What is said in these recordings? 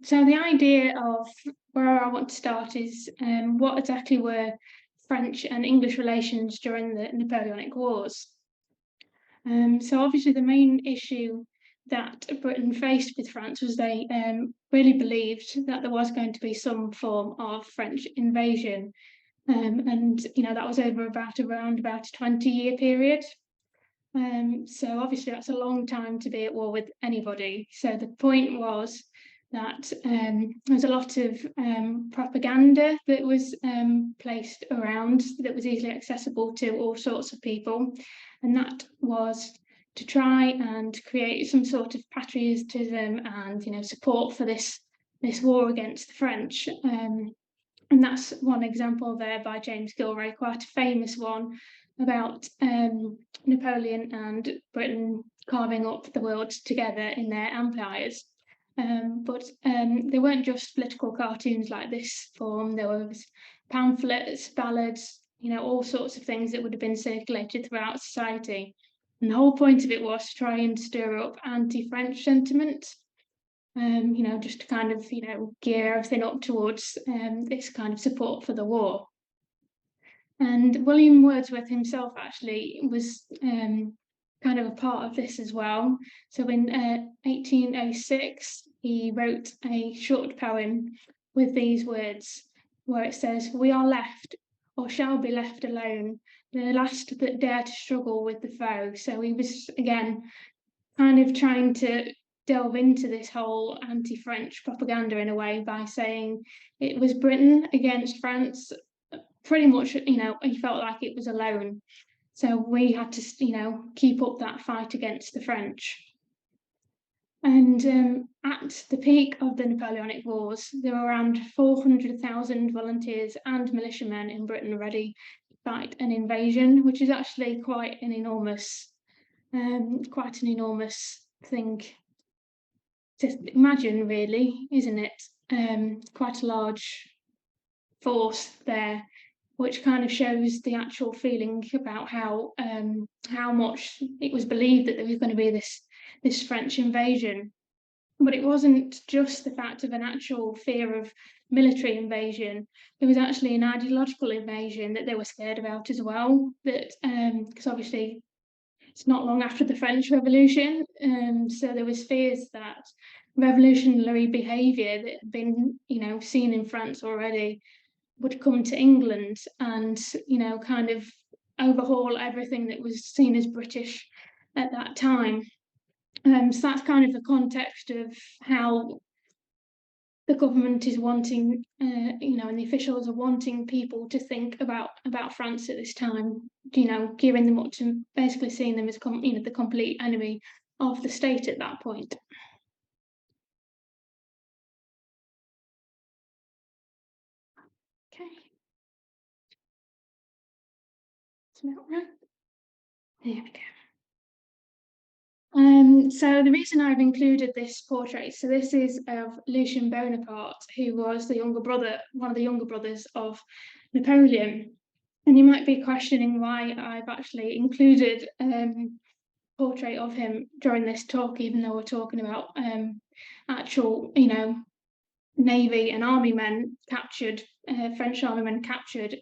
So the idea of where I want to start is what exactly were French and English relations during the Napoleonic Wars. So obviously the main issue that Britain faced with France was they really believed that there was going to be some form of French invasion, and that was over around about a 20-year period. So obviously that's a long time to be at war with anybody. So the point was that there was a lot of propaganda that was placed around that was easily accessible to all sorts of people, and that was to try and create some sort of patriotism and support for this war against the French. And that's one example there by James Gilray, quite a famous one about Napoleon and Britain carving up the world together in their empires. But they weren't just political cartoons like this form. There was pamphlets, ballads, all sorts of things that would have been circulated throughout society. And the whole point of it was to try and stir up anti-French sentiment. Just to kind of, gear everything up towards this kind of support for the war. And William Wordsworth himself actually was kind of a part of this as well. So in 1806, he wrote a short poem with these words, where it says, "We are left, or shall be left alone, the last that dare to struggle with the foe." So he was, again, kind of trying to delve into this whole anti-French propaganda in a way by saying it was Britain against France. Pretty much, he felt like it was alone. So we had to, keep up that fight against the French. And at the peak of the Napoleonic Wars, there were around 400,000 volunteers and militiamen in Britain ready to fight an invasion, which is actually quite an enormous thing to imagine, really, isn't it? Quite a large force there, which kind of shows the actual feeling about how much it was believed that there was going to be this French invasion. But it wasn't just the fact of an actual fear of military invasion. There was actually an ideological invasion that they were scared about as well. That because obviously it's not long after the French Revolution, so there was fears that revolutionary behaviour that had been, seen in France already would come to England and, kind of overhaul everything that was seen as British at that time. So that's kind of the context of how the government is wanting, and the officials are wanting people to think about France at this time, gearing them up to basically seeing them as, the complete enemy of the state at that point. Okay. It's about right. There we go. So the reason I've included this portrait, so this is of Lucien Bonaparte, who was one of the younger brothers of Napoleon. And you might be questioning why I've actually included a portrait of him during this talk, even though we're talking about actual, Navy and Army men captured, French Army men captured.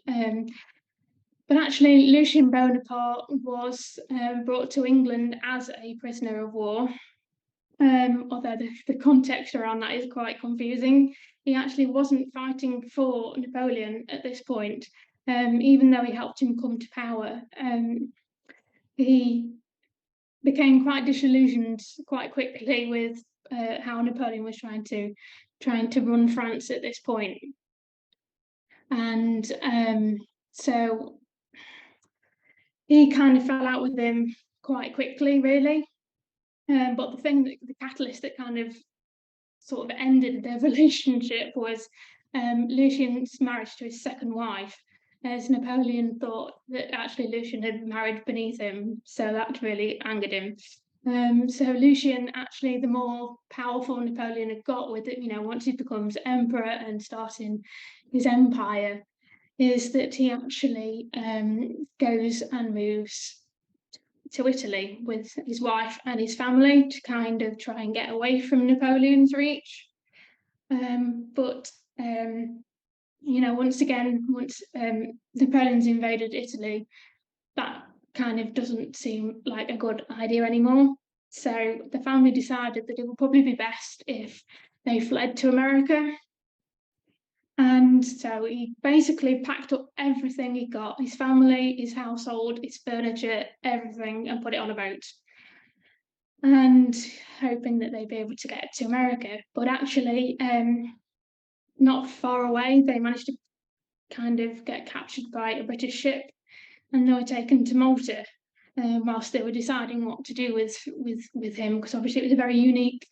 But actually, Lucien Bonaparte was brought to England as a prisoner of war, although the context around that is quite confusing. He actually wasn't fighting for Napoleon at this point, even though he helped him come to power. He became quite disillusioned quite quickly with how Napoleon was trying to run France at this point. And so he kind of fell out with him quite quickly, really. But the catalyst that kind of sort of ended their relationship was Lucien's marriage to his second wife, as Napoleon thought that actually Lucien had married beneath him, so that really angered him. So Lucien, actually, the more powerful Napoleon had got with it, once he becomes emperor and starting his empire, is that he actually goes and moves to Italy with his wife and his family to kind of try and get away from Napoleon's reach. But once again, once Napoleon's invaded Italy, that kind of doesn't seem like a good idea anymore. So the family decided that it would probably be best if they fled to America. And so he basically packed up everything he got, his family, his household, his furniture, everything, and put it on a boat. And hoping that they'd be able to get to America. But actually, not far away, they managed to kind of get captured by a British ship, and they were taken to Malta whilst they were deciding what to do with him, because obviously it was a very unique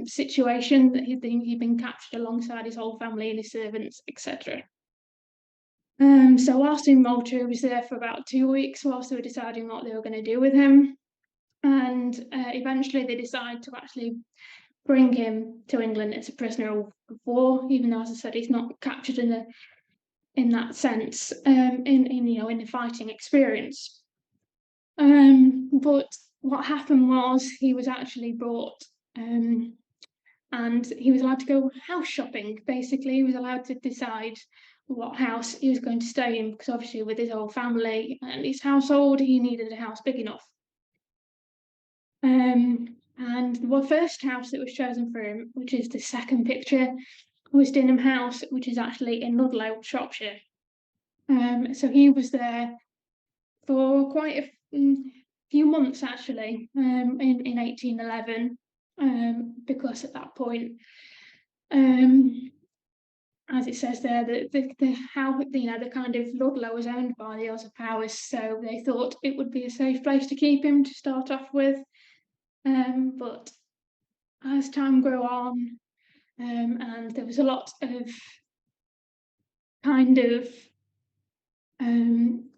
situation that he'd been captured alongside his whole family and his servants, etc. So whilst in Malta, he was there for about 2 weeks whilst they were deciding what they were going to do with him, and eventually they decided to actually bring him to England as a prisoner of war, even though, as I said, he's not captured in that sense, in the fighting experience. But what happened was he was actually brought, and he was allowed to go house shopping. Basically, he was allowed to decide what house he was going to stay in, because obviously with his whole family and his household, he needed a house big enough. And the first house that was chosen for him, which is the second picture, was Dinham House, which is actually in Ludlow, Shropshire. So he was there for quite a few months, actually, in 1811, because at that point, as it says there, the kind of Ludlow was owned by the House of Powers, so they thought it would be a safe place to keep him to start off with. But as time grew on, and there was a lot of kind of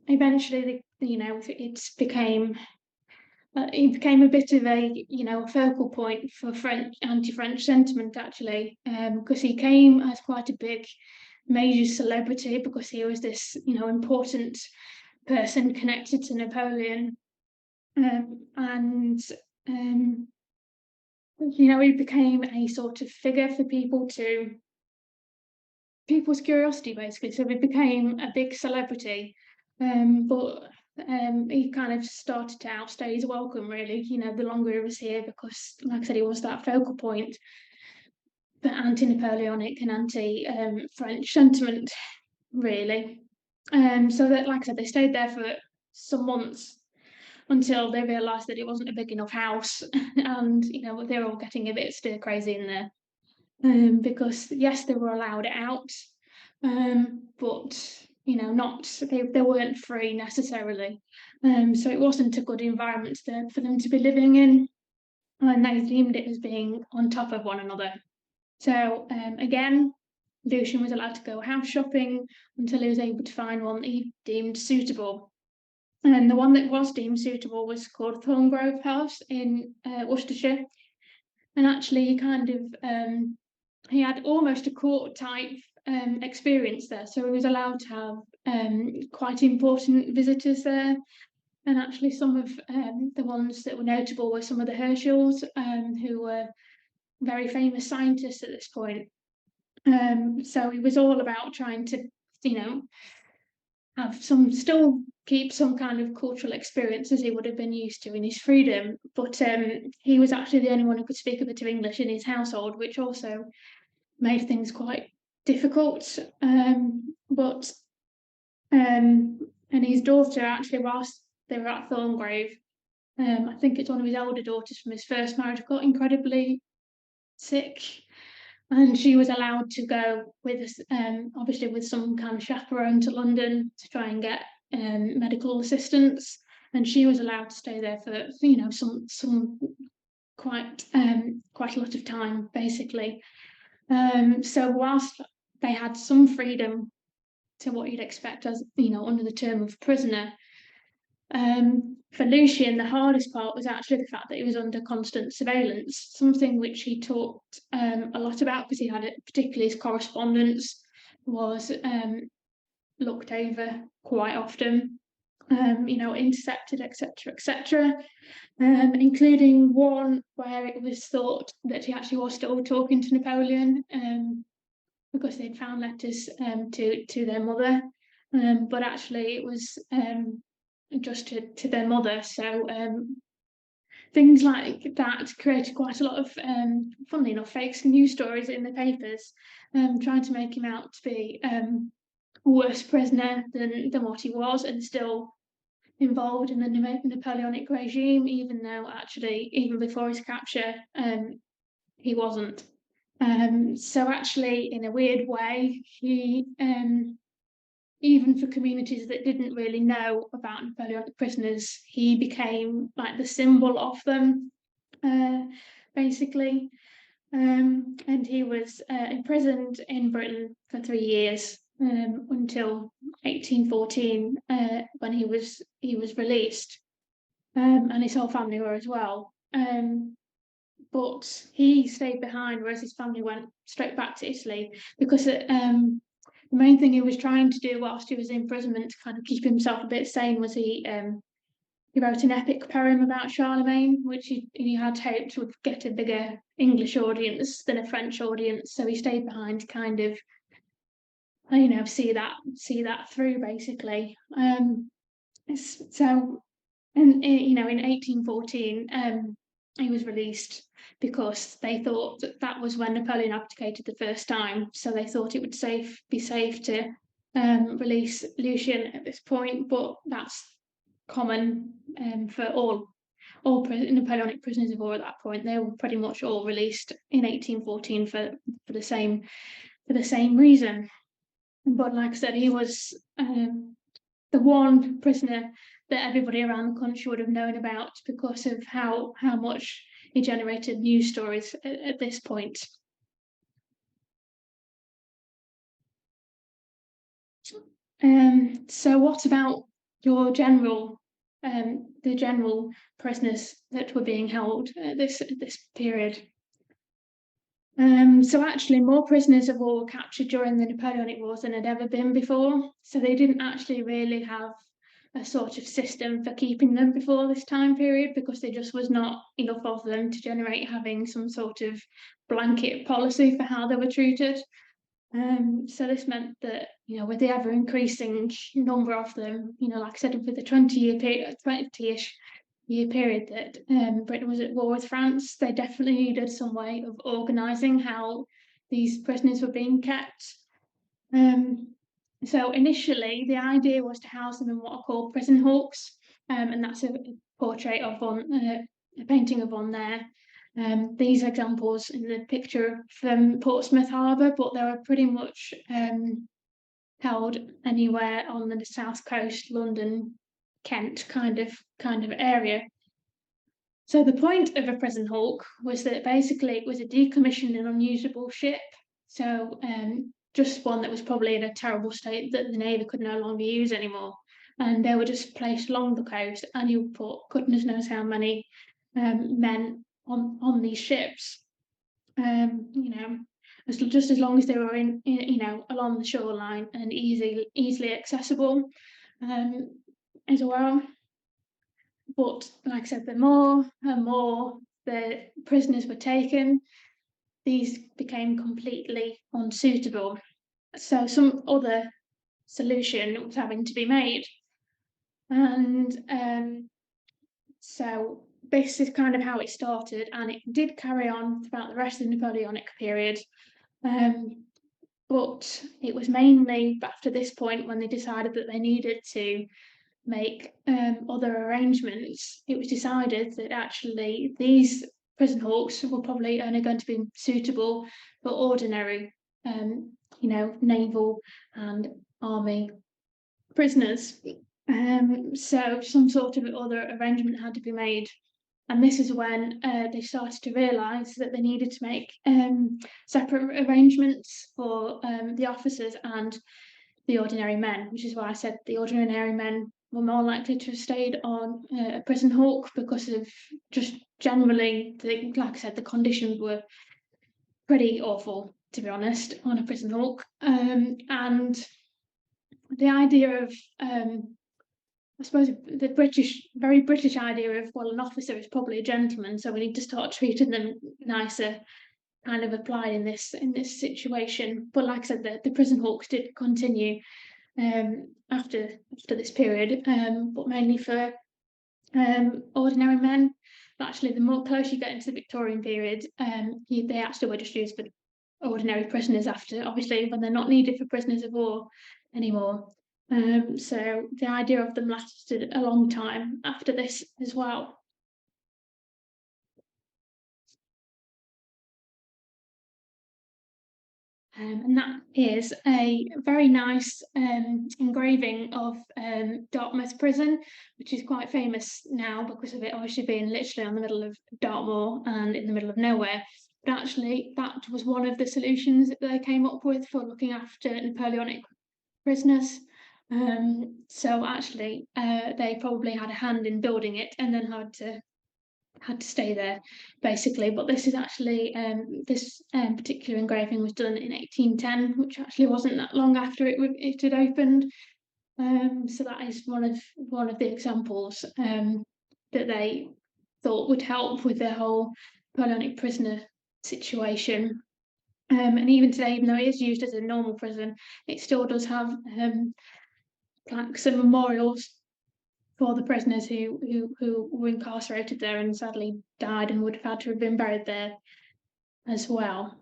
eventually, it became a bit of a focal point for anti-French sentiment, actually, because he came as quite a big major celebrity, because he was this important person connected to Napoleon, and he became a sort of figure for people's curiosity, basically. So he became a big celebrity, but he kind of started to outstay his welcome, really, the longer he was here, because, like I said, he was that focal point for anti-Napoleonic and anti-French sentiment, really. So that, like I said, they stayed there for some months until they realised that it wasn't a big enough house, and they were all getting a bit stir crazy in there. Because yes, they were allowed out, but they weren't free necessarily. So it wasn't a good environment for them to be living in, and they deemed it as being on top of one another. So again, Lucian was allowed to go house shopping until he was able to find one that he deemed suitable. And the one that was deemed suitable was called Thorngrove House in Worcestershire. And actually, he had almost a court type experience there. So he was allowed to have quite important visitors there. And actually, some of the ones that were notable were some of the Herschels, who were very famous scientists at this point. So he was all about trying to, still keep some kind of cultural experience as he would have been used to in his freedom. But he was actually the only one who could speak a bit of English in his household, which also made things quite difficult. And his daughter, actually, whilst they were at Thorngrove, I think it's one of his older daughters from his first marriage, got incredibly sick, and she was allowed to go with us, obviously with some kind of chaperone, to London to try and get medical assistance, and she was allowed to stay there for some quite a lot of time, basically. So whilst they had some freedom to what you'd expect as under the term of prisoner, for Lucian, the hardest part was actually the fact that he was under constant surveillance, something which he talked a lot about, because he had it, particularly his correspondence was looked over quite often. intercepted, etc., including one where it was thought that he actually was still talking to Napoleon, because they'd found letters to their mother, but actually it was just to their mother. So things like that created quite a lot of, funnily enough, fake news stories in the papers, trying to make him out to be a worse prisoner than what he was, and still involved in the Napoleonic regime, even though actually, even before his capture, he wasn't. So actually, in a weird way, he, even for communities that didn't really know about Napoleonic prisoners, he became like the symbol of them, basically. And he was imprisoned in Britain for 3 years, until 1814, when he was released, and his whole family were as well. But he stayed behind, whereas his family went straight back to Italy, because the main thing he was trying to do whilst he was in imprisonment to kind of keep himself a bit sane was he wrote an epic poem about Charlemagne, which he had hoped would get a bigger English audience than a French audience. So he stayed behind to kind of, see that through, basically. So, and in 1814, he was released because they thought that was when Napoleon abdicated the first time. So they thought it would be safe to release Lucian at this point, but that's common for all Napoleonic prisoners of war at that point. They were pretty much all released in 1814 for the same reason. But like I said, he was the one prisoner that everybody around the country would have known about because of how much he generated news stories at this point. So what about your the general prisoners that were being held at this period? So actually, more prisoners of war were captured during the Napoleonic Wars than had ever been before. So they didn't actually really have a sort of system for keeping them before this time period, because there just was not enough of them to generate having some sort of blanket policy for how they were treated. So this meant that, with the ever increasing number of them, like I said, with the 20-ish year period that Britain was at war with France, they definitely needed some way of organising how these prisoners were being kept. So initially, the idea was to house them in what are called prison hulks, and that's a portrait of one, a painting of one there. These examples in the picture from Portsmouth Harbour, but they were pretty much held anywhere on the south coast, London, Kent kind of area. So the point of a prison hulk was that basically it was a decommissioned and unusable ship. So just one that was probably in a terrible state that the Navy could no longer use anymore. And they were just placed along the coast, and you put goodness knows how many men on these ships. Just as long as they were in along the shoreline and easily accessible, as well. But like I said, the more and more the prisoners were taken, these became completely unsuitable. So some other solution was having to be made. And so this is kind of how it started, and it did carry on throughout the rest of the Napoleonic period. But it was mainly after this point, when they decided that they needed to make other arrangements, it was decided that actually these prison hulks were probably only going to be suitable for ordinary, naval and army prisoners. So some sort of other arrangement had to be made. And this is when they started to realise that they needed to make separate arrangements for the officers and the ordinary men, which is why I said the ordinary men were more likely to have stayed on a prison hulk, because of just generally, like I said, the conditions were pretty awful, to be honest, on a prison hulk. And the idea of I suppose the very British idea of, well, an officer is probably a gentleman, so we need to start treating them nicer, kind of applied in this situation. But like I said, the prison hawks did continue after this period, but mainly for ordinary men. But actually, the more close you get into the Victorian period, they actually were just used for ordinary prisoners after, obviously, when they're not needed for prisoners of war anymore. So the idea of them lasted a long time after this as well. And that is a very nice engraving of Dartmouth Prison, which is quite famous now because of it obviously being literally on the middle of Dartmoor and in the middle of nowhere. But actually, that was one of the solutions that they came up with for looking after Napoleonic prisoners. So actually, they probably had a hand in building it and then had to stay there, basically. But this is actually this particular engraving was done in 1810, which actually wasn't that long after it had opened. So that is one of the examples that they thought would help with the whole Napoleonic prisoner situation. And even today, even though it is used as a normal prison, it still does have plaques and memorials for the prisoners who were incarcerated there and sadly died and would have had to have been buried there as well.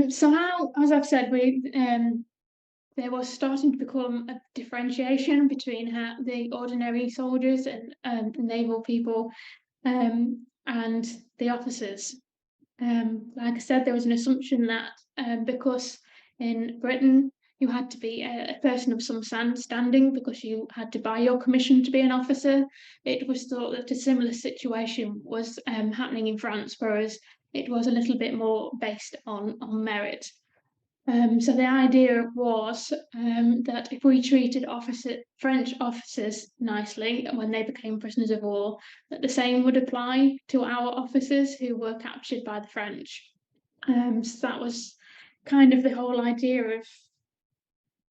So how, as I've said, there was starting to become a differentiation between the ordinary soldiers and the naval people and the officers. Like I said, there was an assumption that because in Britain you had to be a person of some standing because you had to buy your commission to be an officer, it was thought that a similar situation was happening in France, whereas it was a little bit more based on merit. So the idea was that if we treated French officers nicely when they became prisoners of war, that the same would apply to our officers who were captured by the French. So that was kind of the whole idea of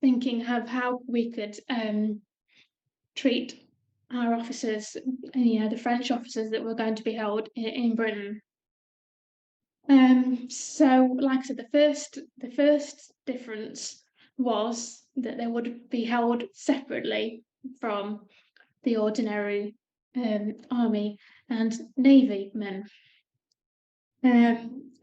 thinking of how we could treat our officers, the French officers that were going to be held in Britain. So, like I said, the first difference was that they would be held separately from the ordinary army and navy men.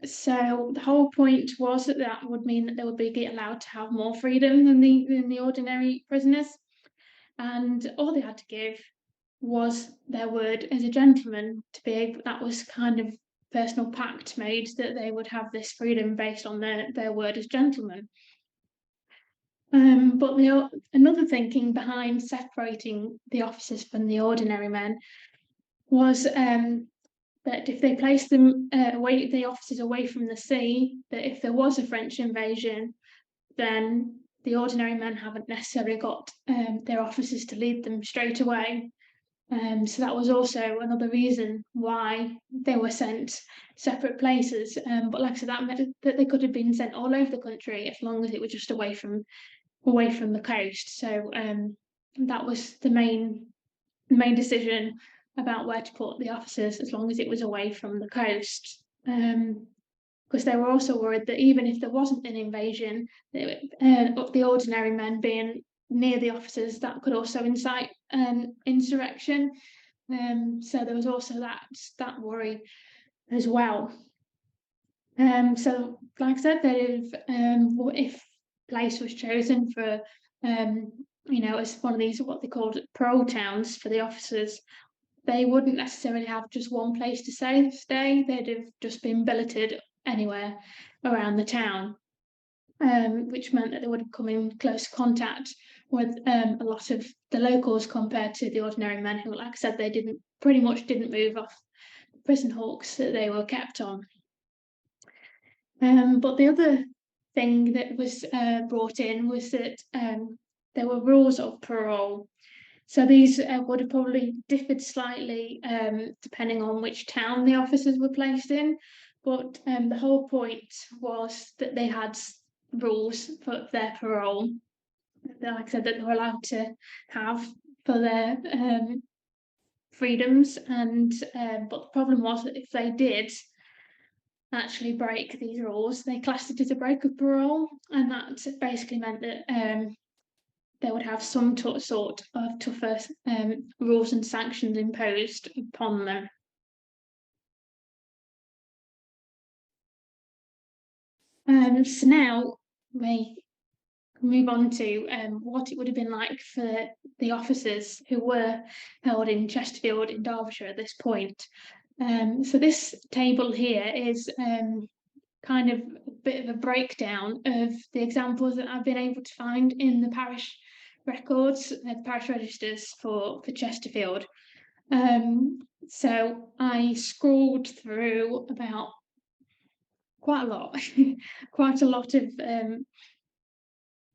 So the whole point was that that would mean that they would be allowed to have more freedom than the ordinary prisoners, and all they had to give was their word as a gentleman to be able. That was kind of personal pact made that they would have this freedom based on their word as gentlemen. But another thinking behind separating the officers from the ordinary men was that if they placed them the officers away from the sea, that if there was a French invasion, then the ordinary men haven't necessarily got their officers to lead them straight away. So that was also another reason why they were sent separate places. But like I said, that meant that they could have been sent all over the country as long as it was just away from the coast. So that was the main decision about where to put the officers, as long as it was away from the coast. Because they were also worried that even if there wasn't an invasion, the ordinary men being near the officers, that could also incite insurrection. So there was also that worry as well. So, like I said, that if place was chosen for, as one of these what they called parole towns for the officers, they wouldn't necessarily have just one place to stay. They'd have just been billeted anywhere around the town, which meant that they would have come in close contact with a lot of the locals compared to the ordinary men who, like I said, they pretty much didn't move off the prison hulks that they were kept on. But the other thing that was brought in was that there were rules of parole. So these would have probably differed slightly depending on which town the officers were placed in. But the whole point was that they had rules for their parole, like I said, that they were allowed to have for their freedoms. And but the problem was that if they did actually break these rules, they classed it as a break of parole, and that basically meant that they would have some sort of tougher rules and sanctions imposed upon them. So now we move on to what it would have been like for the officers who were held in Chesterfield in Derbyshire at this point. So this table here is kind of a bit of a breakdown of the examples that I've been able to find in the parish records, the parish registers for Chesterfield. So I scrolled through about quite a lot, quite a lot of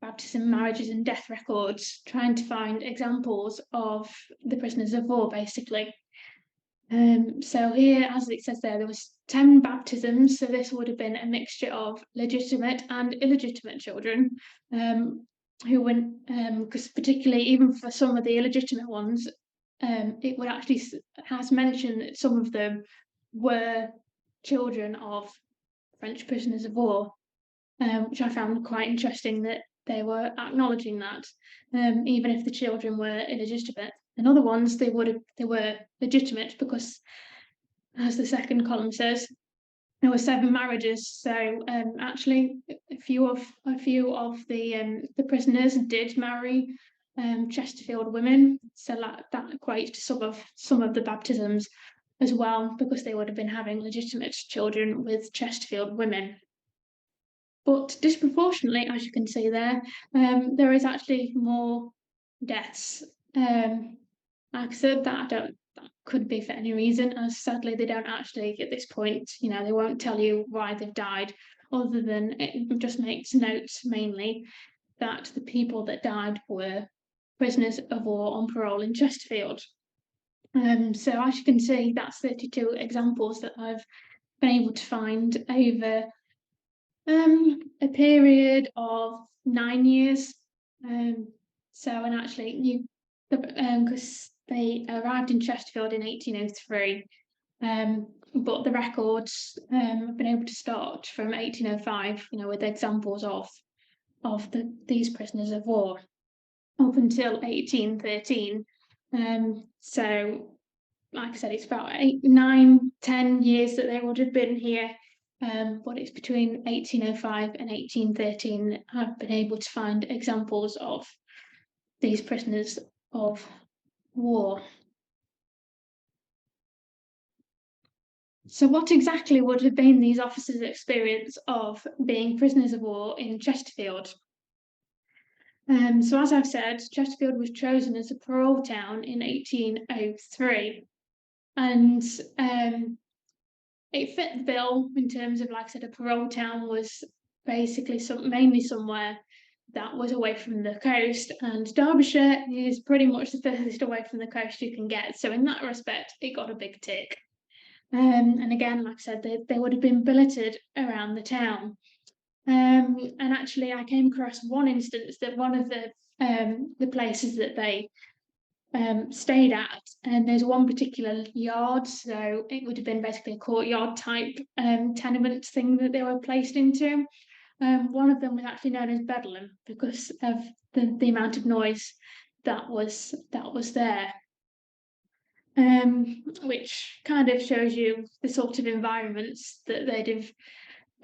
baptism, marriages, and death records, trying to find examples of the prisoners of war, basically. So here, as it says there was 10 baptisms, so this would have been a mixture of legitimate and illegitimate children, who went, because particularly even for some of the illegitimate ones, it would actually has mentioned that some of them were children of French prisoners of war, which I found quite interesting that they were acknowledging that, even if the children were illegitimate. And other ones, they were legitimate because, as the second column says, there were 7 marriages. So actually, a few of the prisoners did marry Chesterfield women. So that equates to some of the baptisms as well, because they would have been having legitimate children with Chesterfield women. But disproportionately, as you can see there, there is actually more deaths. Like I said, that could be for any reason, as sadly they don't actually at this point, they won't tell you why they've died, other than it just makes notes mainly that the people that died were prisoners of war on parole in Chesterfield. So as you can see, that's 32 examples that I've been able to find over a period of 9 years. And actually, because they arrived in Chesterfield in 1803, but the records have been able to start from 1805, with examples of these prisoners of war up until 1813. So, like I said, it's about 8, 9, 10 years that they would have been here. But it's between 1805 and 1813 that I've been able to find examples of these prisoners of war. So what exactly would have been these officers' experience of being prisoners of war in Chesterfield? So as I've said, Chesterfield was chosen as a parole town in 1803, and it fit the bill in terms of, like I said, a parole town was basically mainly somewhere that was away from the coast, and Derbyshire is pretty much the furthest away from the coast you can get. So in that respect, it got a big tick. And again, like I said, they would have been billeted around the town. And actually, I came across one instance that one of the places that they stayed at, and there's one particular yard, so it would have been basically a courtyard type tenement thing that they were placed into. One of them was actually known as Bedlam because of the amount of noise that was there, which kind of shows you the sort of environments that they'd have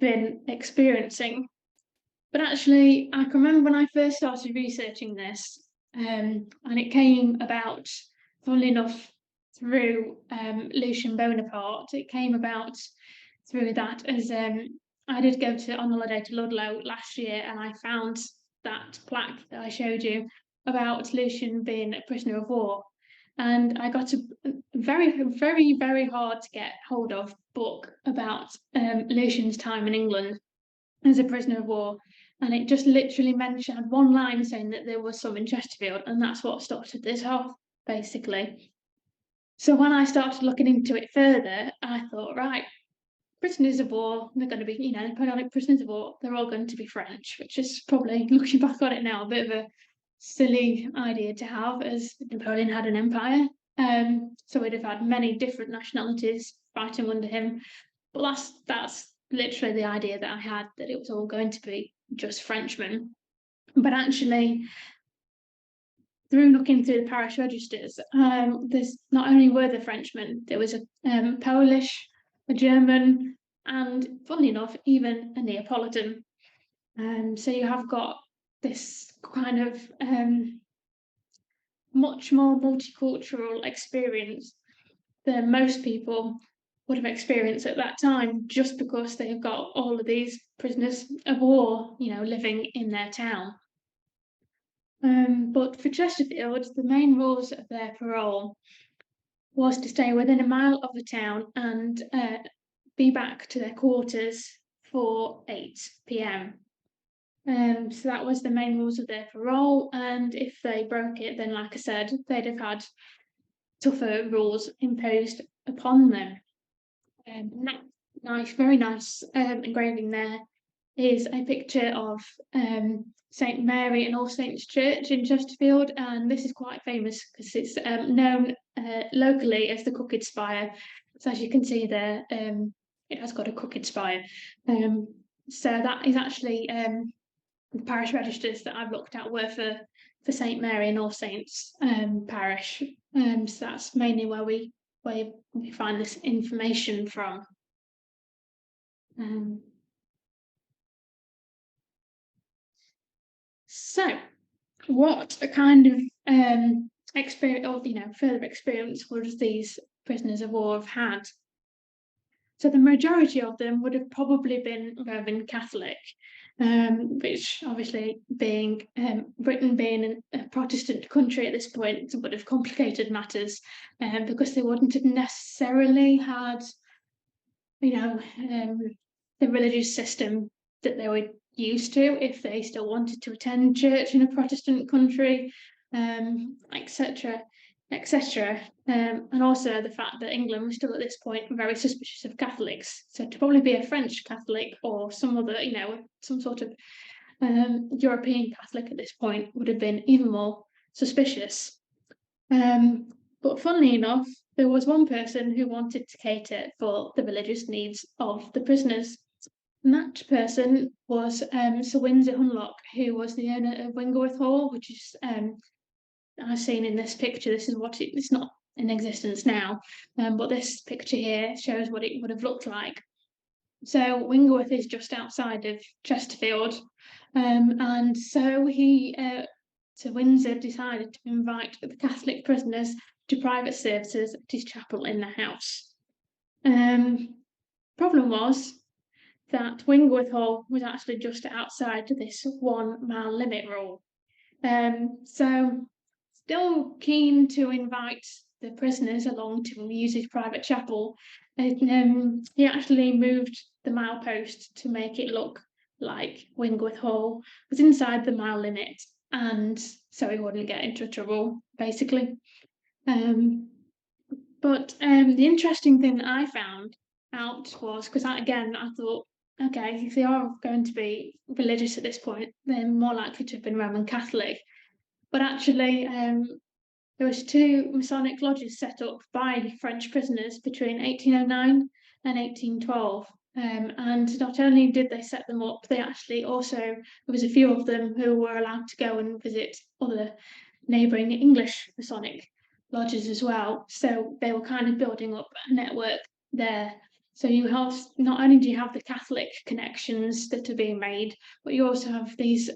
been experiencing. But actually, I can remember when I first started researching this, and it came about, funnily enough, through Lucian Bonaparte. It came about through that, as I did go on holiday to Ludlow last year, and I found that plaque that I showed you about Lucian being a prisoner of war. And I got a very, very, very hard to get hold of book about Lucian's time in England as a prisoner of war. And it just literally mentioned one line saying that there was some in Chesterfield, and that's what started this off, basically. So when I started looking into it further, I thought, right, prisoners of war, they're going to be, Napoleonic prisoners of war, they're all going to be French, which is probably, looking back on it now, a bit of a silly idea to have, as Napoleon had an empire. So we'd have had many different nationalities fighting under him. But that's literally the idea that I had, that it was all going to be just Frenchmen. But actually, through looking through the parish registers, there's not only were there Frenchmen, there was a Polish, a German, and funnily enough, even a Neapolitan. So you have got this kind of much more multicultural experience than most people would have experienced at that time, just because they've got all of these prisoners of war, living in their town. But for Chesterfield, the main rules of their parole was to stay within a mile of the town and be back to their quarters for 8 p.m. So that was the main rules of their parole, and if they broke it, then, like I said, they'd have had tougher rules imposed upon them. Very nice engraving there is a picture of St Mary and All Saints Church in Chesterfield, and this is quite famous because it's known locally as the Crooked Spire. So as you can see there, it has got a crooked spire. So that is actually the parish registers that I've looked at were for St Mary and All Saints parish. So that's mainly where we find this information from. So, what a kind of experience, or further experience would these prisoners of war have had? So the majority of them would have probably been Roman Catholic, which obviously being Britain being a Protestant country at this point would have complicated matters, because they wouldn't have necessarily had, the religious system that they were used to if they still wanted to attend church in a Protestant country, etc. etc. And also the fact that England was still at this point very suspicious of Catholics. So to probably be a French Catholic or some other, some sort of European Catholic at this point would have been even more suspicious. But funnily enough, there was one person who wanted to cater for the religious needs of the prisoners. And that person was Sir Windsor Hunlock, who was the owner of Wingleworth Hall, which is, as seen in this picture, this is what it's not in existence now, but this picture here shows what it would have looked like. So Wingleworth is just outside of Chesterfield, and so Sir Windsor decided to invite the Catholic prisoners to private services at his chapel in the house. Problem was that Wingleworth Hall was actually just outside this 1 mile limit rule. So still keen to invite the prisoners along to use his private chapel, he actually moved the milepost to make it look like Wingleworth Hall was inside the mile limit, and so he wouldn't get into trouble, basically. But the interesting thing that I found out was, because I thought, okay, if they are going to be religious at this point, they're more likely to have been Roman Catholic. But actually, there was 2 Masonic lodges set up by French prisoners between 1809 and 1812. And not only did they set them up, they actually also, there was a few of them who were allowed to go and visit other neighbouring English Masonic lodges as well. So they were kind of building up a network there. So you have, not only do you have the Catholic connections that are being made, but you also have these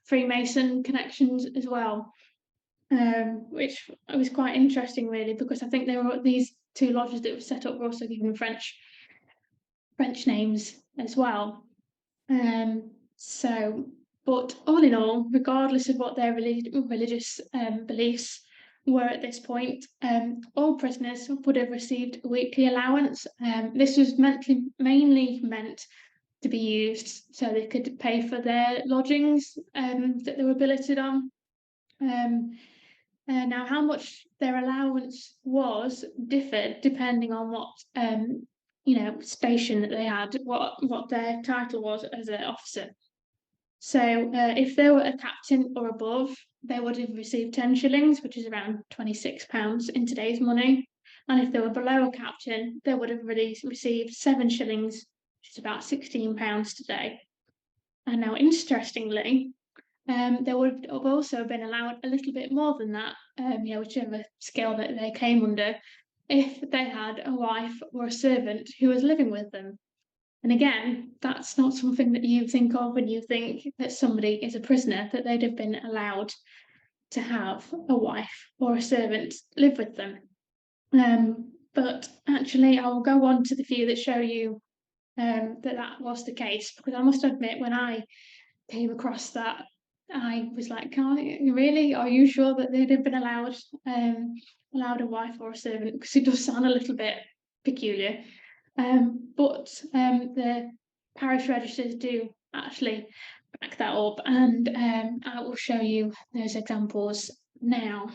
Freemason connections as well, which was quite interesting, really, because I think there were these 2 lodges that were set up were also given French names as well. But all in all, regardless of what their religious beliefs were at this point, all prisoners would have received a weekly allowance. This was mainly meant to be used so they could pay for their lodgings that they were billeted on. Now, how much their allowance was differed depending on what station that they had, what their title was as an officer. So if they were a captain or above, they would have received 10 shillings, which is around £26 in today's money. And if they were below a captain, they would have received 7 shillings, which is about £16 today. And now, interestingly, they would have also been allowed a little bit more than that, whichever scale that they came under, if they had a wife or a servant who was living with them. And again, that's not something that you think of when you think that somebody is a prisoner, that they'd have been allowed to have a wife or a servant live with them. But actually, I'll go on to the few that show you that was the case, because I must admit, when I came across that, I was like, really? Are you sure that they'd have been allowed a wife or a servant? Because it does sound a little bit peculiar. But the parish registers do actually back that up, and I will show you those examples now.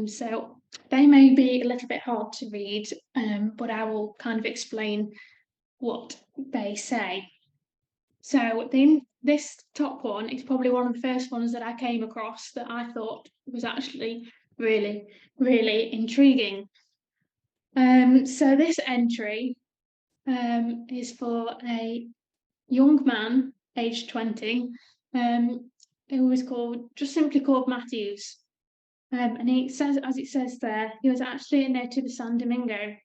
So they may be a little bit hard to read, but I will kind of explain what they say. So this top one is probably one of the first ones that I came across that I thought was actually really, really intriguing. So this entry is for a young man, aged 20, who was simply called Matthews. And he says, as it says there, he was actually a native of San Domingo,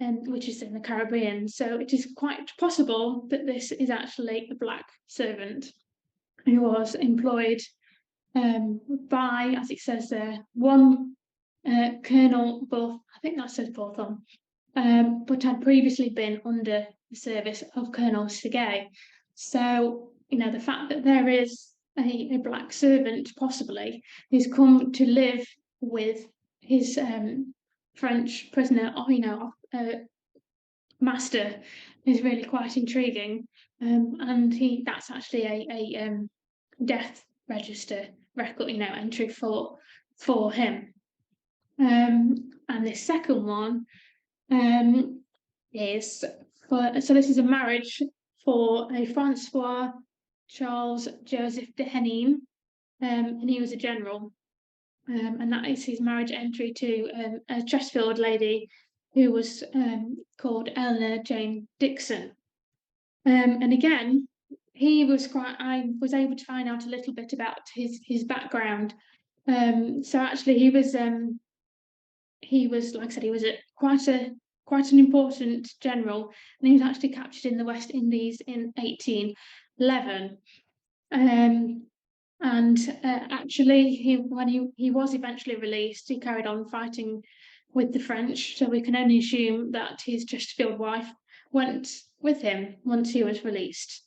which is in the Caribbean. So it is quite possible that this is actually a black servant who was employed by, as it says there, one Colonel Buff, I think that says Bullthorn, but had previously been under the service of Colonel Sigay. So, the fact that there is a black servant, possibly, who's come to live with his French prisoner, master, is really quite intriguing. And that's actually a death register record, entry for him. And the second one is so this is a marriage for a Francois Charles Joseph de Hennin, and he was a general. And that is his marriage entry to a Chesterfield lady who was called Eleanor Jane Dixon. And again, I was able to find out a little bit about his background. So actually, he was, like I said, he was quite an important general, and he was actually captured in the West Indies in 1811. And actually, when he was eventually released, he carried on fighting with the French. So we can only assume that his Chesterfield wife went with him once he was released.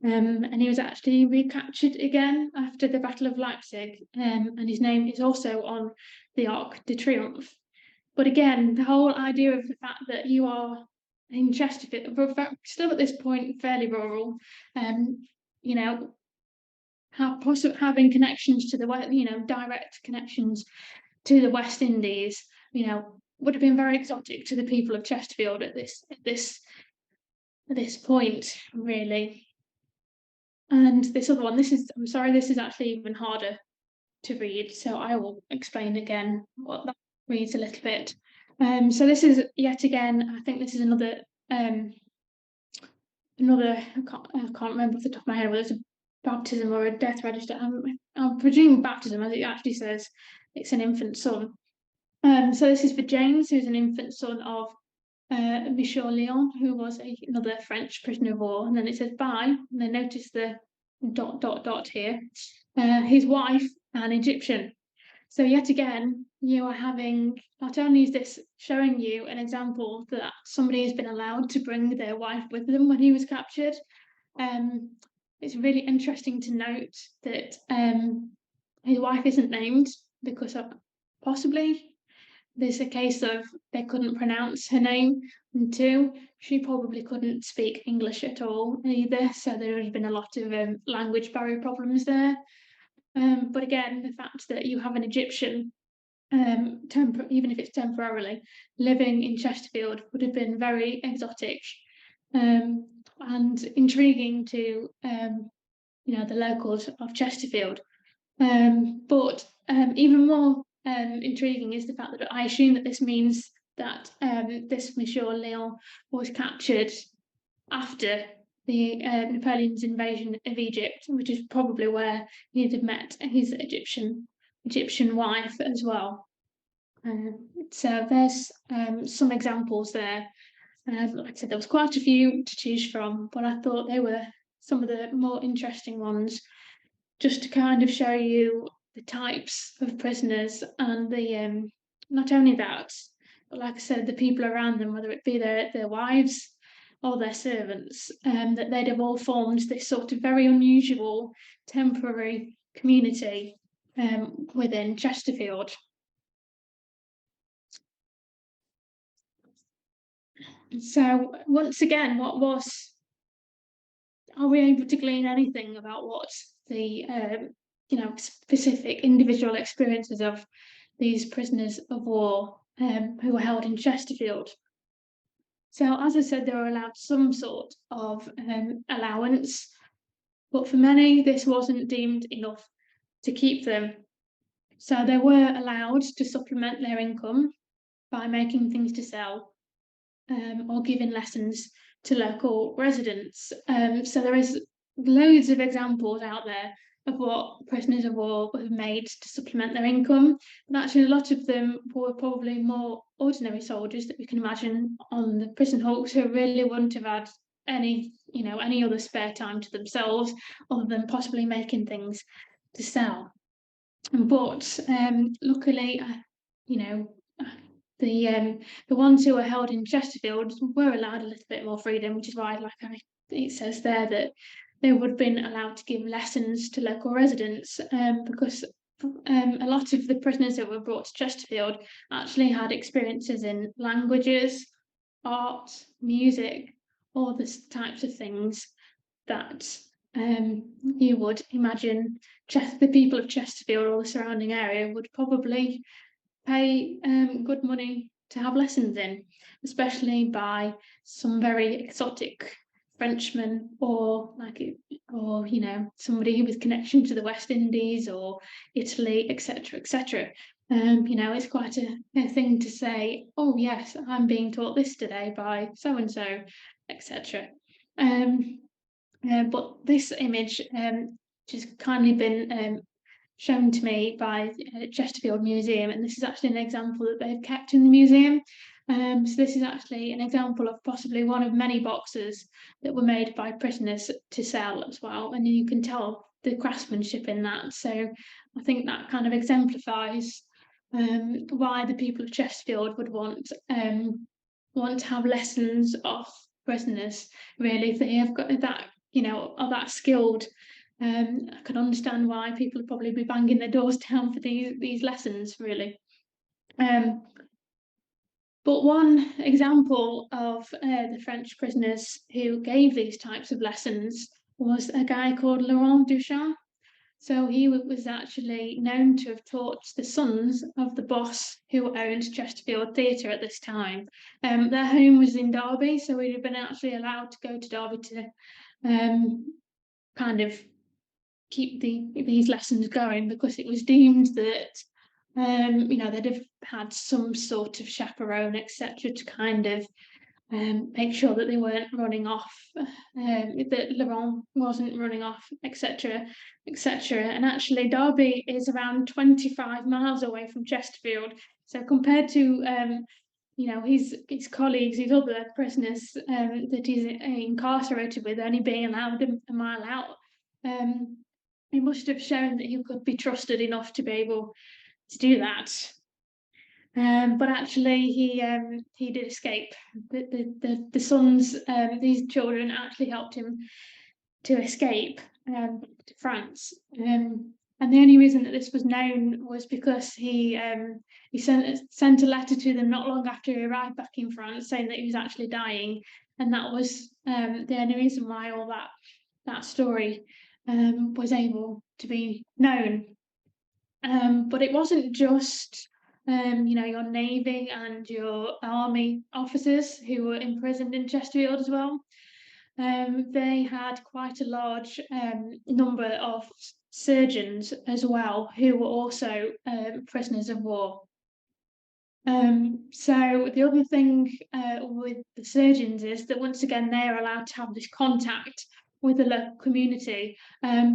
And he was actually recaptured again after the Battle of Leipzig, and his name is also on the Arc de Triomphe. But again, the whole idea of the fact that you are in Chesterfield, still at this point fairly rural, having connections to the direct connections to the West Indies, would have been very exotic to the people of Chesterfield at this point, really. And this other one, this is actually even harder to read, so I will explain again what that reads a little bit. So this is yet again, I think this is another I can't remember off the top of my head whether it's a baptism or a death register. I'll presume baptism, as it actually says it's an infant son. So this is for James, who's an infant son of Michel Leon, who was another French prisoner of war. And then it says by, and then notice the ... here. His wife, an Egyptian. So yet again, you are having, not only is this showing you an example that somebody has been allowed to bring their wife with them when he was captured. It's really interesting to note that his wife isn't named because possibly there's a case of they couldn't pronounce her name, and two, she probably couldn't speak English at all either, so there would have been a lot of language barrier problems there. But again, the fact that you have an Egyptian even if it's temporarily, living in Chesterfield would have been very exotic and intriguing to the locals of Chesterfield. But even more intriguing is the fact that I assume that this means that this Monsieur Leon was captured after the Napoleon's invasion of Egypt, which is probably where he'd have met his Egyptian wife as well. So there's some examples there. Like I said, there was quite a few to choose from, but I thought they were some of the more interesting ones, just to kind of show you the types of prisoners and the not only that, but like I said, the people around them, whether it be their wives or their servants, that they'd have all formed this sort of very unusual temporary community within Chesterfield. So once again, are we able to glean anything about what the specific individual experiences of these prisoners of war who were held in Chesterfield? So as I said, they were allowed some sort of allowance, but for many this wasn't deemed enough to keep them. So they were allowed to supplement their income by making things to sell or giving lessons to local residents. So there is loads of examples out there of what prisoners of war have made to supplement their income, but actually a lot of them were probably more ordinary soldiers that we can imagine on the prison hulks, who really wouldn't have had any other spare time to themselves other than possibly making things to sell. But luckily, the ones who were held in Chesterfield were allowed a little bit more freedom, which is why, it says there, that they would have been allowed to give lessons to local residents, because a lot of the prisoners that were brought to Chesterfield actually had experiences in languages, art, music, all the types of things that you would imagine the people of Chesterfield or the surrounding area would probably pay good money to have lessons in, especially by some very exotic Frenchman or somebody with connection to the West Indies or Italy, etc., etc. It's quite a thing to say, oh yes, I'm being taught this today by so and so, etc. But this image, which has kindly been shown to me by Chesterfield Museum, and this is actually an example that they've kept in the museum. So this is actually an example of possibly one of many boxes that were made by prisoners to sell as well, and you can tell the craftsmanship in that. So I think that kind of exemplifies why the people of Chesterfield would want to have lessons of prisoners. Really, if they have got that, are that skilled. I can understand why people would probably be banging their doors down for these lessons, really. But one example of the French prisoners who gave these types of lessons was a guy called Laurent Duchamp. So he was actually known to have taught the sons of the boss who owned Chesterfield Theatre at this time. Their home was in Derby, so he'd have been actually allowed to go to Derby to kind of keep these lessons going, because it was deemed that they'd have had some sort of chaperone, etc., to kind of make sure that they weren't running off, that Laurent wasn't running off, etc., etc. And actually, Derby is around 25 miles away from Chesterfield. So compared to his colleagues, his other prisoners that he's incarcerated with, only being allowed a mile out, he must have shown that he could be trusted enough to be able to do that. But actually, he did escape. The sons, these children, actually helped him to escape to France. And the only reason that this was known was because he sent a letter to them not long after he arrived back in France, saying that he was actually dying, and that was the only reason why all that story was able to be known. But it wasn't just your Navy and your Army officers who were imprisoned in Chesterfield as well. They had quite a large number of surgeons as well who were also prisoners of war. So the other thing with the surgeons is that once again they're allowed to have this contact with the local community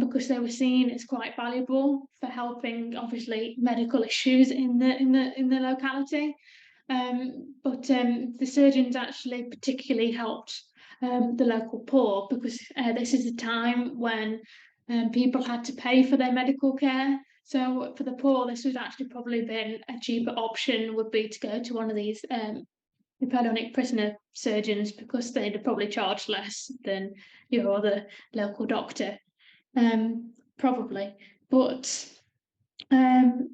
because they were seen as quite valuable for helping, obviously, medical issues in the locality. But the surgeons actually particularly helped the local poor because this is a time when people had to pay for their medical care. So for the poor, this would actually probably been a cheaper option would be to go to one of these Napoleonic prisoner surgeons because they'd have probably charged less than your other local doctor, probably. But the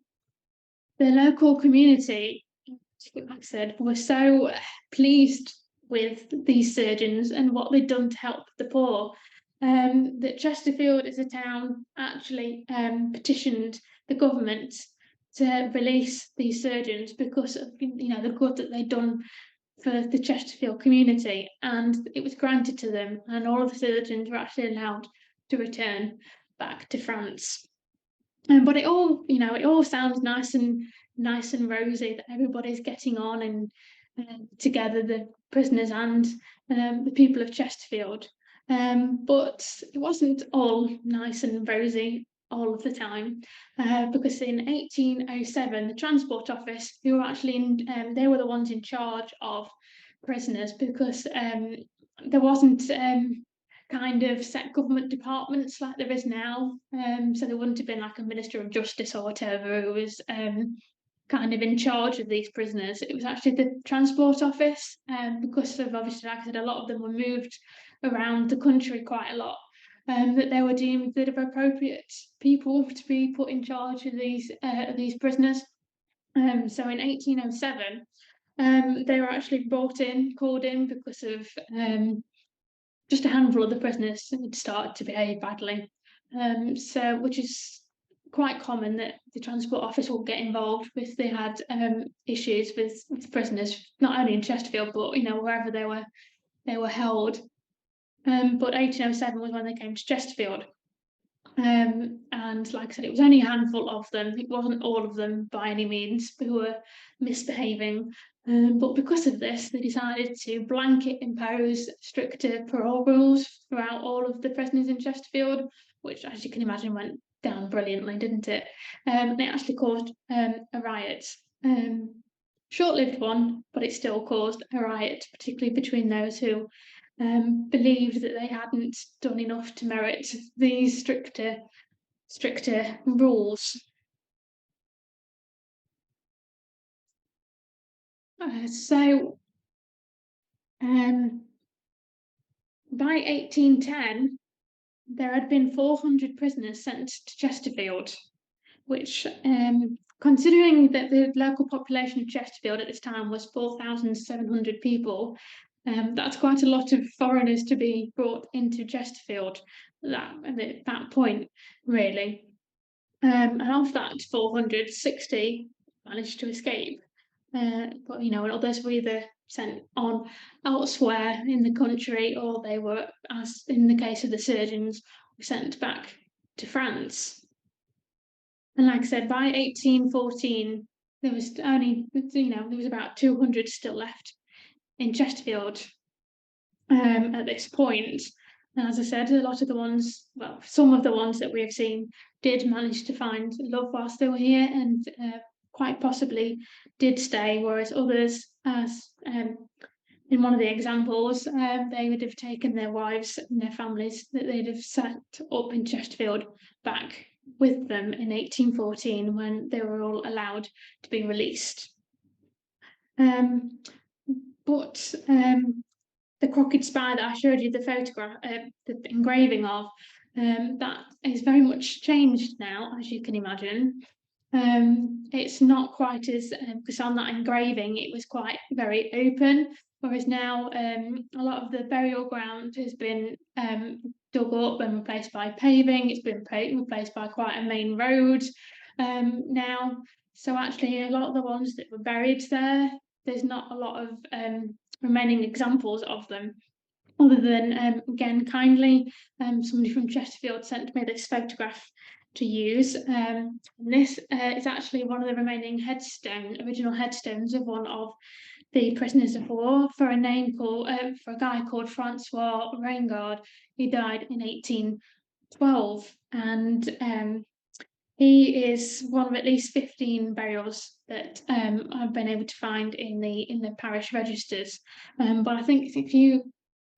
local community, like I said, were so pleased with these surgeons and what they'd done to help the poor that Chesterfield as a town actually petitioned the government to release these surgeons because of the good that they'd done for the Chesterfield community, and it was granted to them, and all of the surgeons were actually allowed to return back to France. But it all sounds nice and rosy that everybody's getting on and together, the prisoners and the people of Chesterfield. But it wasn't all nice and rosy all of the time because in 1807 the Transport Office, who were actually they were the ones in charge of prisoners because there wasn't kind of set government departments like there is now. So there wouldn't have been like a Minister of Justice or whatever who was kind of in charge of these prisoners. It was actually the Transport Office because of, obviously, like I said, a lot of them were moved around the country quite a lot. That they were deemed the appropriate people to be put in charge of these prisoners. So in 1807, they were actually called in because of just a handful of the prisoners had started to behave badly. Which is quite common that the Transport Office will get involved if they had issues with prisoners, not only in Chesterfield but wherever they were held. But 1807 was when they came to Chesterfield. And like I said, it was only a handful of them. It wasn't all of them by any means who were misbehaving. But because of this, they decided to blanket impose stricter parole rules throughout all of the prisoners in Chesterfield, which, as you can imagine, went down brilliantly, didn't it? It actually caused a riot. Short-lived one, but it still caused a riot, particularly between those who believed that they hadn't done enough to merit these stricter rules. By 1810, there had been 400 prisoners sent to Chesterfield, which, considering that the local population of Chesterfield at this time was 4,700 people, that's quite a lot of foreigners to be brought into Chesterfield at that point, really. And of that 460 managed to escape. But others were either sent on elsewhere in the country, or they were, as in the case of the surgeons, sent back to France. And like I said, by 1814, there was about 200 still left in Chesterfield at this point. And as I said, some of the ones that we have seen did manage to find love whilst they were here, and quite possibly did stay, whereas others, as in one of the examples, they would have taken their wives and their families that they'd have set up in Chesterfield back with them in 1814 when they were all allowed to be released. But the crooked spire that I showed you the photograph, the engraving of, that is very much changed now, as you can imagine. It's not quite as, because on that engraving it was quite very open, whereas now a lot of the burial ground has been dug up and replaced by paving. It's been replaced by quite a main road now. So actually, a lot of the ones that were buried there, there's not a lot of remaining examples of them. Other than, again, kindly, somebody from Chesterfield sent me this photograph to use. This is actually one of the remaining original headstones of one of the prisoners of war for a guy called Francois Reingard, who died in 1812, and he is one of at least 15 burials that I've been able to find in the parish registers. But I think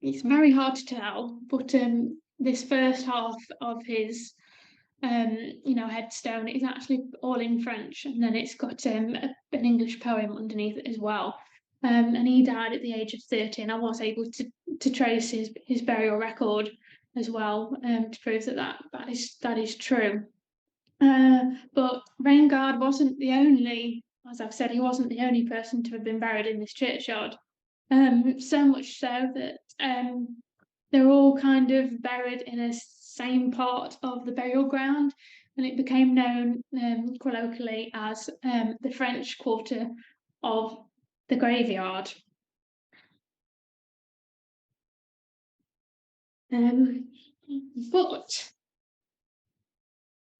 it's very hard to tell. But this first half of his headstone is actually all in French, and then it's got an English poem underneath it as well. And he died at the age of 30, and I was able to trace his burial record as well, to prove that is true. But Reingard wasn't the only, as I've said, he wasn't the only person to have been buried in this churchyard. So much so that they're all kind of buried in a same part of the burial ground, and it became known colloquially as the French quarter of the graveyard. But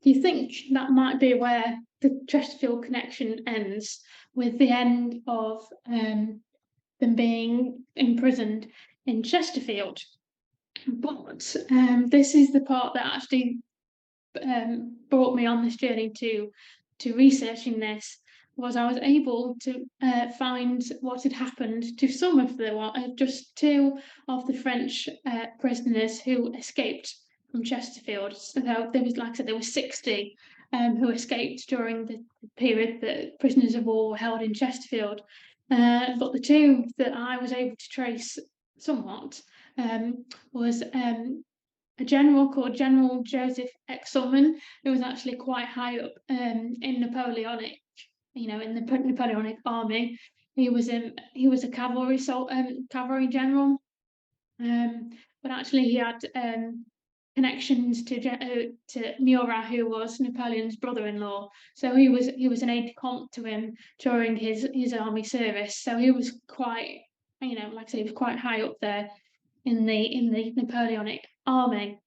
do you think that might be where the Chesterfield connection ends, with the end of them being imprisoned in Chesterfield? But this is the part that actually brought me on this journey to researching this. Was I was able to find what had happened to some of just two of the French prisoners who escaped from Chesterfield. So there was, like I said, there were 60 who escaped during the period that prisoners of war were held in Chesterfield. But the two that I was able to trace somewhat was a general called General Joseph Excelman, who was actually quite high up in Napoleonic, in the Napoleonic army. He was a cavalry general, but actually he had connections to Murat, who was Napoleon's brother-in-law. So he was an aide-de-camp to him during his army service. So he was quite, like I say, he was quite high up there in the Napoleonic army.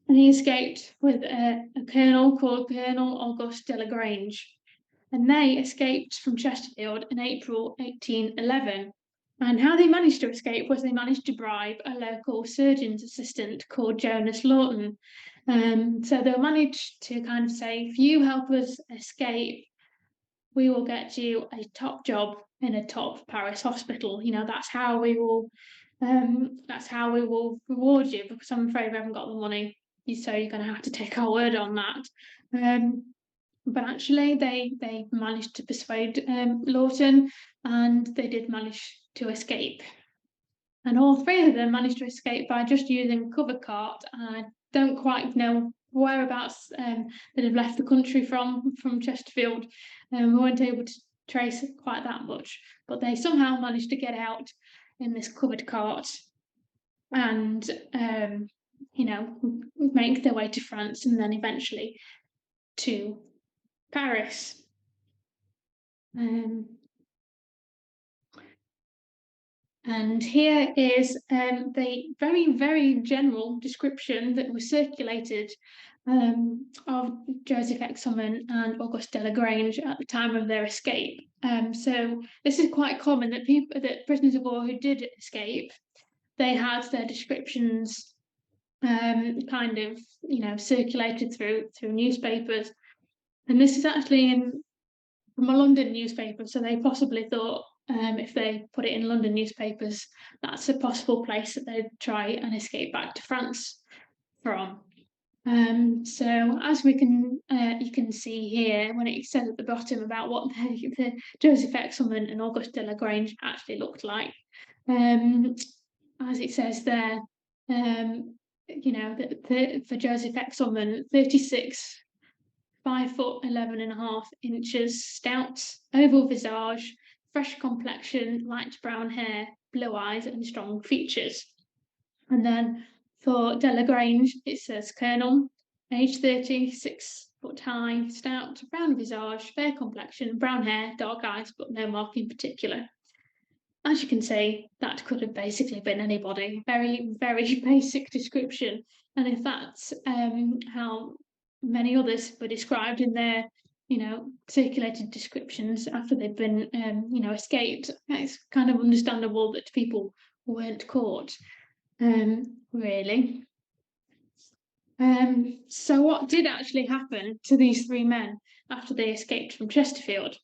And he escaped with a colonel called Colonel Auguste de la Grange. And they escaped from Chesterfield in April 1811. And how they managed to escape was they managed to bribe a local surgeon's assistant called Jonas Lawton. So they managed to kind of say, if you help us escape, we will get you a top job in a top Paris hospital. That's how we will reward you, because I'm afraid we haven't got the money. So you're going to have to take our word on that. But actually, they managed to persuade Lawton, and they did manage to escape. And all three of them managed to escape by just using a covered cart. And I don't quite know whereabouts that have left the country from Chesterfield. We weren't able to trace quite that much, but they somehow managed to get out in this covered cart and make their way to France, and then eventually to Paris. And here is the very, very general description that was circulated of Joseph Excelman and Auguste de la Grange at the time of their escape. So this is quite common that prisoners of war who did escape, they had their descriptions kind of circulated through newspapers. And this is actually from a London newspaper, so they possibly thought if they put it in London newspapers, that's a possible place that they'd try and escape back to France from. So as you can see here, when it says at the bottom about what the Joseph Excelman and Auguste de la Grange actually looked like, as it says there, for Joseph Excelman, 36, 5'11.5" stout, oval visage, fresh complexion, light brown hair, blue eyes, and strong features. And then for de la Grange, it says Colonel, age 30, foot high, stout, brown visage, fair complexion, brown hair, dark eyes, but no mark in particular. As you can see, that could have basically been anybody. Very, very basic description. And if that's how many others were described in their, circulated descriptions after they'd been, escaped, it's kind of understandable that people weren't caught, really. So what did actually happen to these three men after they escaped from Chesterfield?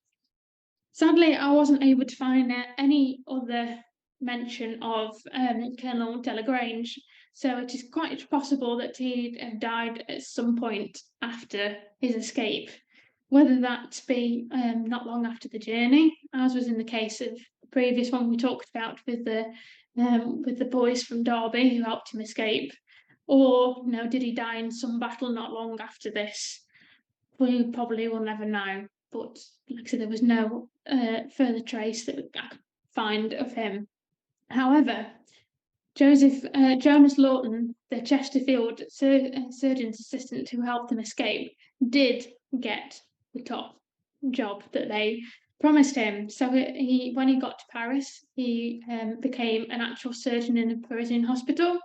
Sadly, I wasn't able to find any other mention of Colonel Delagrange, so it is quite possible that he died at some point after his escape, whether that be not long after the journey, as was in the case of the previous one we talked about with the boys from Derby who helped him escape, or did he die in some battle not long after this? We probably will never know. But like I said, there was no further trace that I could find of him. However, Jonas Lawton, the Chesterfield surgeon's assistant who helped them escape, did get the top job that they promised him. So when he got to Paris, he became an actual surgeon in a Parisian hospital.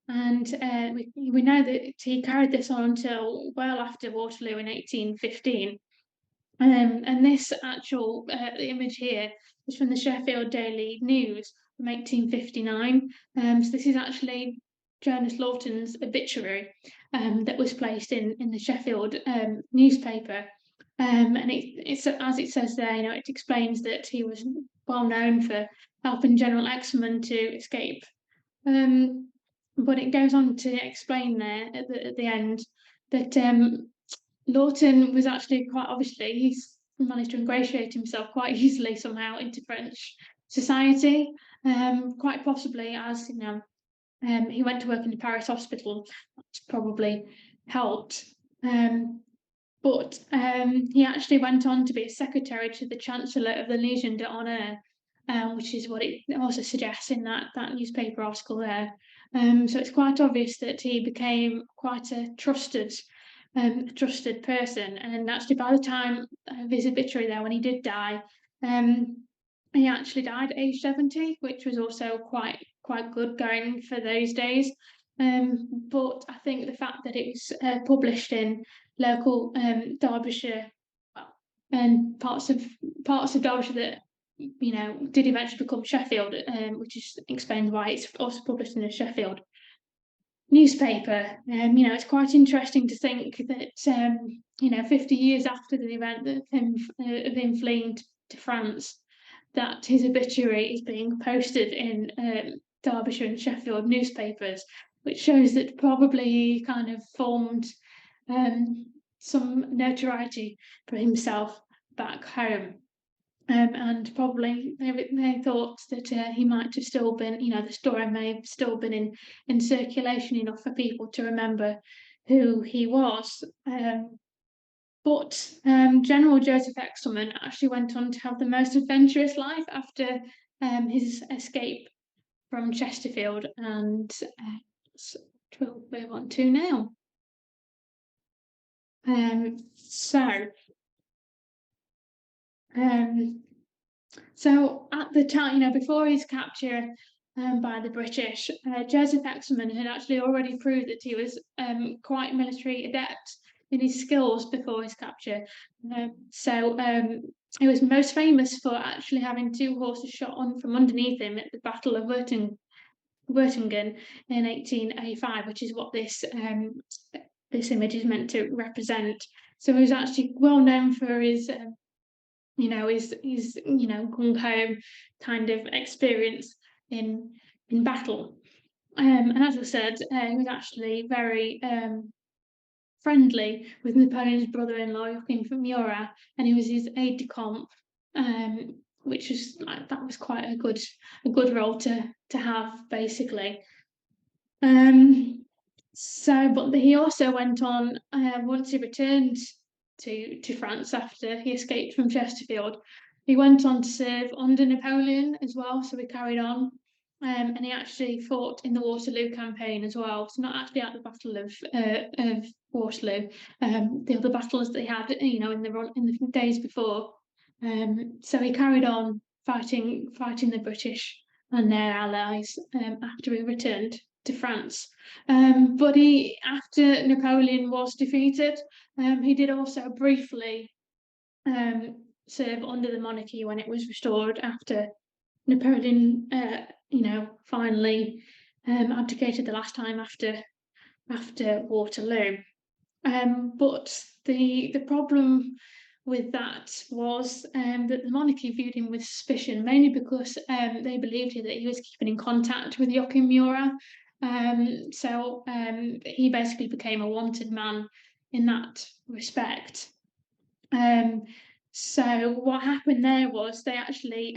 And we know that he carried this on until well after Waterloo in 1815. And this actual image here is from the Sheffield Daily News from 1859. So this is actually Jonas Lawton's obituary that was placed in the Sheffield newspaper. And it's as it says there, it explains that he was well known for helping General Exman to escape. But it goes on to explain there at the end that Lawton was actually quite obviously, he's managed to ingratiate himself quite easily somehow into French society, quite possibly as, he went to work in the Paris hospital, that's probably helped. But he actually went on to be a secretary to the Chancellor of the Légion d'Honneur, which is what it also suggests in that newspaper article there. So it's quite obvious that he became quite a trusted person, and actually by the time of his obituary there, when he did die, he actually died at age 70, which was also quite good going for those days. But I think the fact that it was published in local Derbyshire, and parts of Derbyshire that did eventually become Sheffield, which explains why it's also published in a Sheffield newspaper. It's quite interesting to think that 50 years after the event of him fleeing to France, that his obituary is being posted in Derbyshire and Sheffield newspapers, which shows that probably he kind of formed some notoriety for himself back home. And probably they thought that he might have still been, the story may have still been in circulation enough for people to remember who he was. But General Joseph Exelman actually went on to have the most adventurous life after his escape from Chesterfield, and we'll move on to now. So at the time, before his capture by the British, Joseph Exelman had actually already proved that he was quite military adept in his skills before his capture. He was most famous for actually having 2 horses shot on from underneath him at the Battle of Wertingen in 1885, which is what this image is meant to represent. So he was actually well known for his his gung-ho kind of experience in battle. And as I said, he was actually very friendly with Napoleon's brother-in-law, Joachim von Murat, and he was his aide-de-camp, which was that was quite a good role to have, basically. But he also went on once he returned to France after he escaped from Chesterfield. He went on to serve under Napoleon as well, so he carried on. And he actually fought in the Waterloo campaign as well. So not actually at the Battle of Waterloo, the other battles they had, in the days before. So he carried on fighting the British and their allies after he returned to France. But after Napoleon was defeated, he did also briefly serve under the monarchy when it was restored after Napoleon, finally abdicated the last time after Waterloo. But the problem with that was that the monarchy viewed him with suspicion, mainly because they believed that he was keeping in contact with Joachim Murat. So he basically became a wanted man in that respect. So what happened there was they actually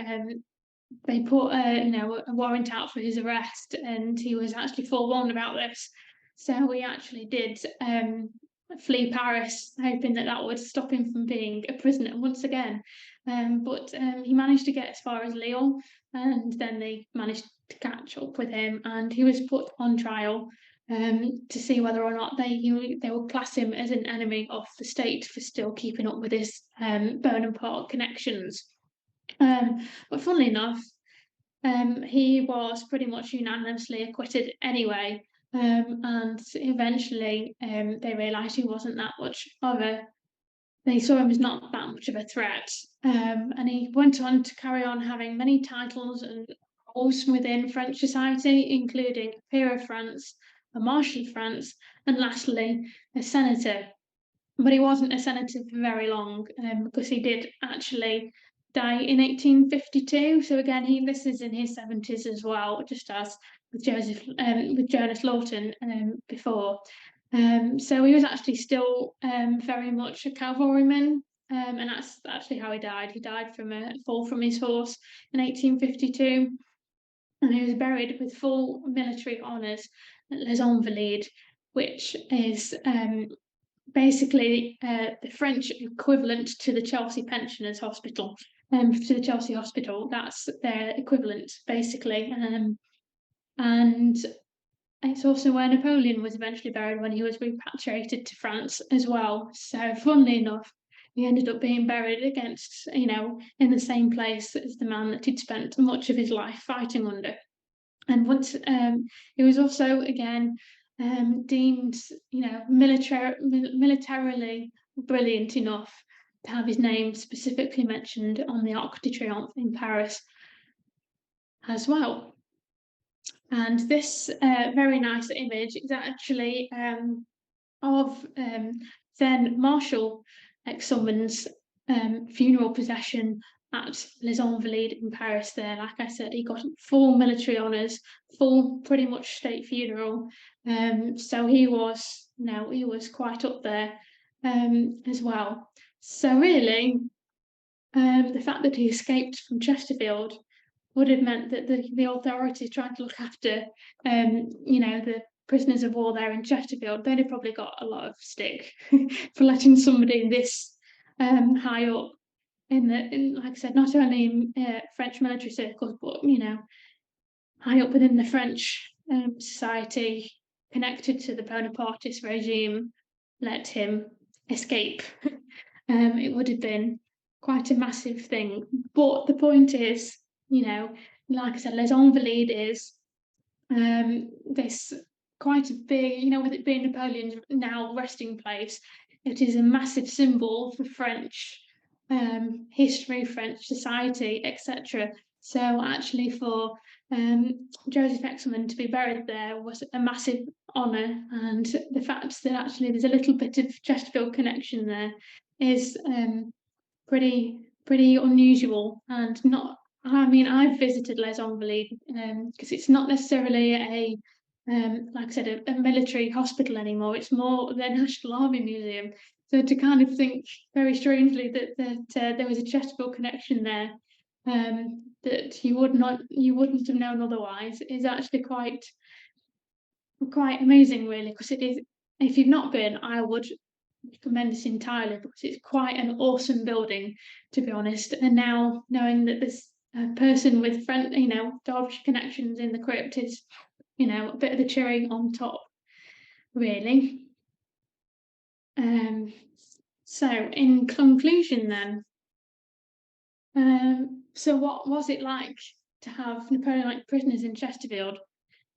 they put a warrant out for his arrest, and he was actually forewarned about this. So he actually did flee Paris, hoping that would stop him from being a prisoner once again. But he managed to get as far as Lyon, and then they managed to catch up with him, and he was put on trial to see whether or not they would class him as an enemy of the state for still keeping up with his Bonaparte connections. But funnily enough, he was pretty much unanimously acquitted anyway. And eventually they realised he wasn't that much of they saw him as not that much of a threat. And he went on to carry on having many titles and roles within French society, including a peer of France, a marshal of France, and lastly, a senator. But he wasn't a senator for very long because he did actually die in 1852. So again, this is in his 70s as well, just as with Jonas Lawton before. So he was actually still very much a cavalryman, and that's actually how he died. He died from a fall from his horse in 1852, and he was buried with full military honours at Les Invalides, which is basically the French equivalent to the Chelsea Pensioners Hospital. To the Chelsea Hospital, that's their equivalent, basically. And it's also where Napoleon was eventually buried when he was repatriated to France as well. So, funnily enough, he ended up being buried in the same place as the man that he'd spent much of his life fighting under. And once he was also again deemed, militarily brilliant enough to have his name specifically mentioned on the Arc de Triomphe in Paris as well. And this very nice image is actually of then Marshal Excelmann's funeral procession at Les Invalides in Paris there. Like I said, he got full military honours, full pretty much state funeral. So he was quite up there as well. So really, the fact that he escaped from Chesterfield would have meant that the authorities trying to look after the prisoners of war there in Chesterfield, they'd have probably got a lot of stick for letting somebody this high up like I said, not only in French military circles, but high up within the French society connected to the Bonapartist regime, let him escape. It would have been quite a massive thing. But the point is, like I said, Les Invalides is this quite a big, with it being Napoleon's now resting place, it is a massive symbol for French history, French society, etc. So actually for Joseph Excelmann to be buried there was a massive honour, and the fact that actually there's a little bit of Chesterfield connection there is pretty unusual, and not. I mean, I've visited Les Invalides because it's not necessarily like I said, a military hospital anymore. It's more the National Army Museum. So to kind of think very strangely that there was a Chesterfield connection there that you wouldn't have known otherwise is actually quite amazing, really, because it is. If you've not been, I would recommend this entirely because it's quite an awesome building, to be honest. And now knowing that there's a person with Derbyshire connections in the crypt is, a bit of the cherry on top, really. So in conclusion then, so what was it like to have Napoleonic prisoners in Chesterfield?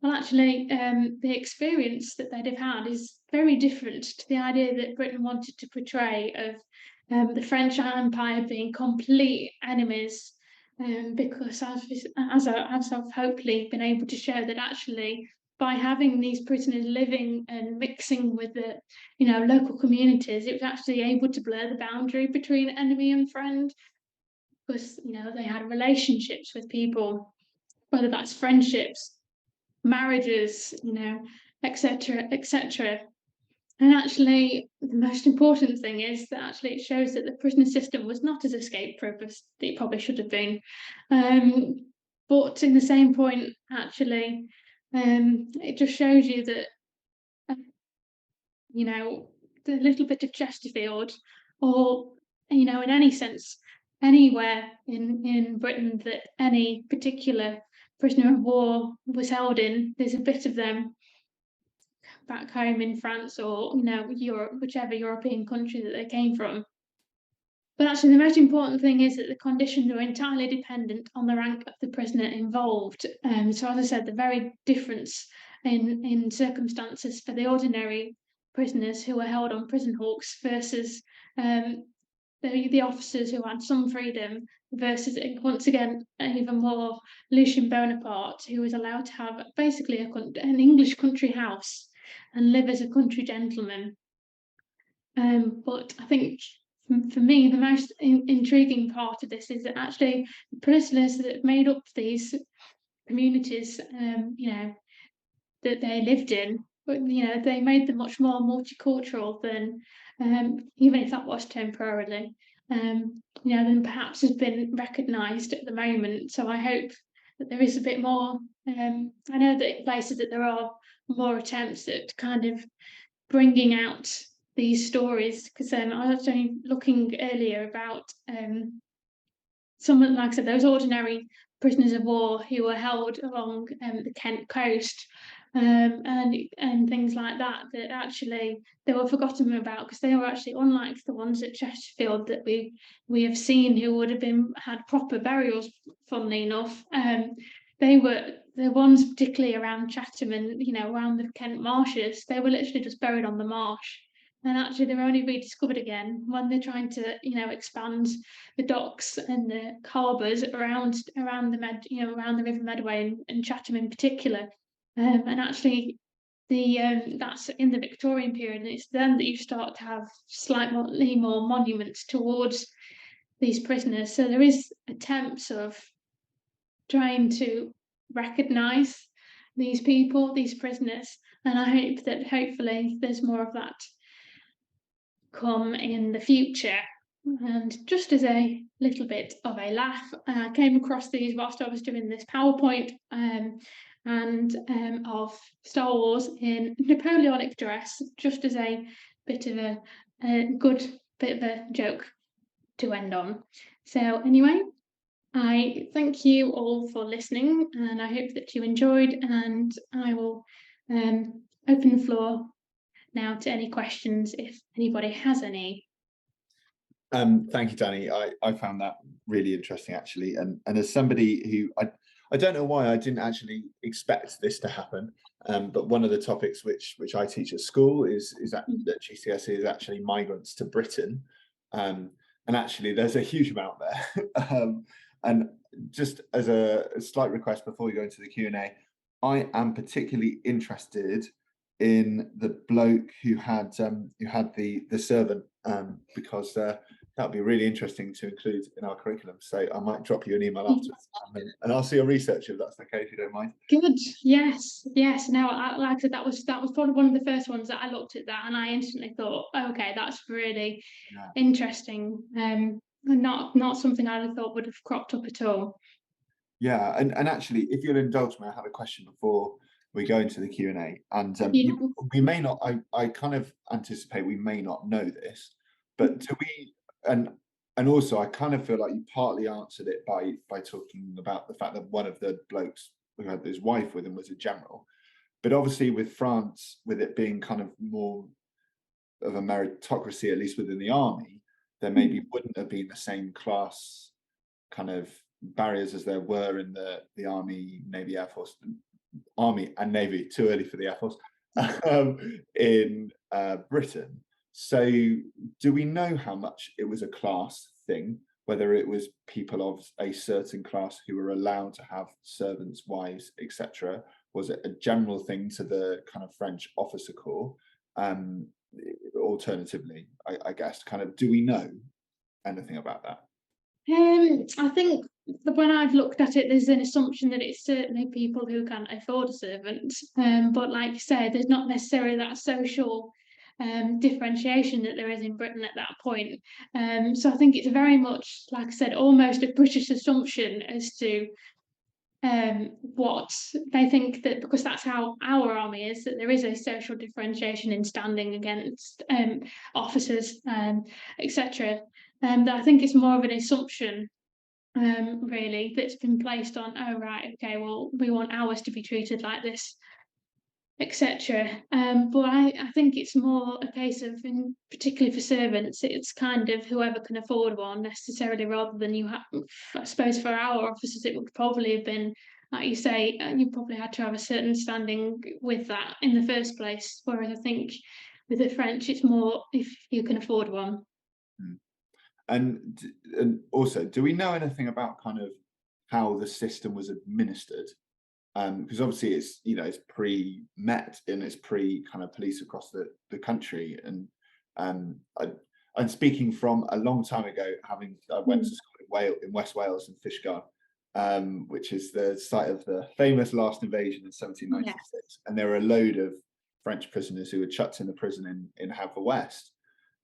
Well, actually, the experience that they'd have had is very different to the idea that Britain wanted to portray of the French Empire being complete enemies, because as I've hopefully been able to show that actually by having these prisoners living and mixing with the local communities, it was actually able to blur the boundary between enemy and friend, because they had relationships with people, whether that's friendships, marriages, etc., etc. And actually, the most important thing is that actually it shows that the prison system was not as escape-proof as it probably should have been. But in the same point, actually, it just shows you that, uh, the little bit of Chesterfield, or, in any sense, anywhere in Britain that any particular prisoner of war was held in, there's a bit of them back home in France, or Europe, whichever European country that they came from. But actually, the most important thing is that the conditions are entirely dependent on the rank of the prisoner involved. So, as I said, the very difference in circumstances for the ordinary prisoners who were held on prison hulks versus um, the officers who had some freedom, versus, once again, even more, Lucien Bonaparte, who was allowed to have basically an English country house and live as a country gentleman. But I think for me, the most intriguing part of this is that actually the prisoners that made up these communities, that they lived in, but they made them much more multicultural than, even if that was temporarily, than perhaps has been recognised at the moment. So I hope that there is a bit more. I know that in places that there are more attempts at kind of bringing out these stories, because I was only looking earlier about some, like I said, those ordinary prisoners of war who were held along the Kent coast, and things like that, that actually they were forgotten about, because they were actually unlike the ones at Chesterfield that we have seen, who would have had proper burials, funnily enough. They were the ones, particularly around Chatham and around the Kent marshes. They were literally just buried on the marsh, and actually they're only rediscovered again when they're trying to expand the docks and the harbours around around the River Medway and Chatham in particular. And actually, that's in the Victorian period, and it's then that you start to have slightly more monuments towards these prisoners. So there is attempts of trying to recognise these people, these prisoners, and I hope that hopefully there's more of that come in the future. And just as a little bit of a laugh, I came across these whilst I was doing this PowerPoint, of Star Wars in Napoleonic dress, just as a bit of a good bit of a joke to end on. So anyway, I thank you all for listening, and I hope that you enjoyed, and I will open the floor now to any questions if anybody has any. Thank you, Danny. I found that really interesting, actually, and as somebody who I don't know why I didn't actually expect this to happen, but one of the topics which I teach at school is that GCSE is actually migrants to Britain, and actually there's a huge amount there. And just as a slight request before we go into the Q&A, I am particularly interested in the bloke who had the servant, because that would be really interesting to include in our curriculum. So I might drop you an email afterwards, and I'll see your research if that's okay, if you don't mind. Good. Yes. Now, like I said, that was probably one of the first ones that I looked at that, and I instantly thought, okay, that's really interesting. Not something I thought would have cropped up at all. Yeah, and actually, if you'll indulge me, I have a question before we go into the Q&A, and we may not. I kind of anticipate we may not know this, but do we? And also, I kind of feel like you partly answered it by talking about the fact that one of the blokes who had his wife with him was a general, but obviously with France, with it being kind of more of a meritocracy, at least within the army, there maybe wouldn't have been the same class kind of barriers as there were in the army, navy, air force, army and navy. Too early for the air force in Britain. So, do we know how much it was a class thing? Whether it was people of a certain class who were allowed to have servants, wives, etc. Was it a general thing to the kind of French officer corps? Alternatively, I guess, kind of, do we know anything about that? I think when I've looked at it, there's an assumption that it's certainly people who can afford a servant. But like you said, there's not necessarily that social differentiation that there is in Britain at that point. So I think it's very much, like I said, almost a British assumption as to what they think, that because that's how our army is, that there is a social differentiation in standing against officers, etc. That I think it's more of an assumption, really, that's been placed on, oh right, okay, well, we want ours to be treated like this, etc. But I think it's more a case of, particularly for servants, it's kind of whoever can afford one necessarily, rather than you have. I suppose for our officers, it would probably have been, like you say, you probably had to have a certain standing with that in the first place. Whereas I think with the French, it's more if you can afford one. And also, do we know anything about kind of how the system was administered? Because obviously it's pre-Met and it's pre kind of police across the country. And I'm speaking from a long time ago, having I went to school in West Wales in Fishguard, which is the site of the famous last invasion in 1796. Yes. And there were a load of French prisoners who were chucked in the prison in Haverfordwest.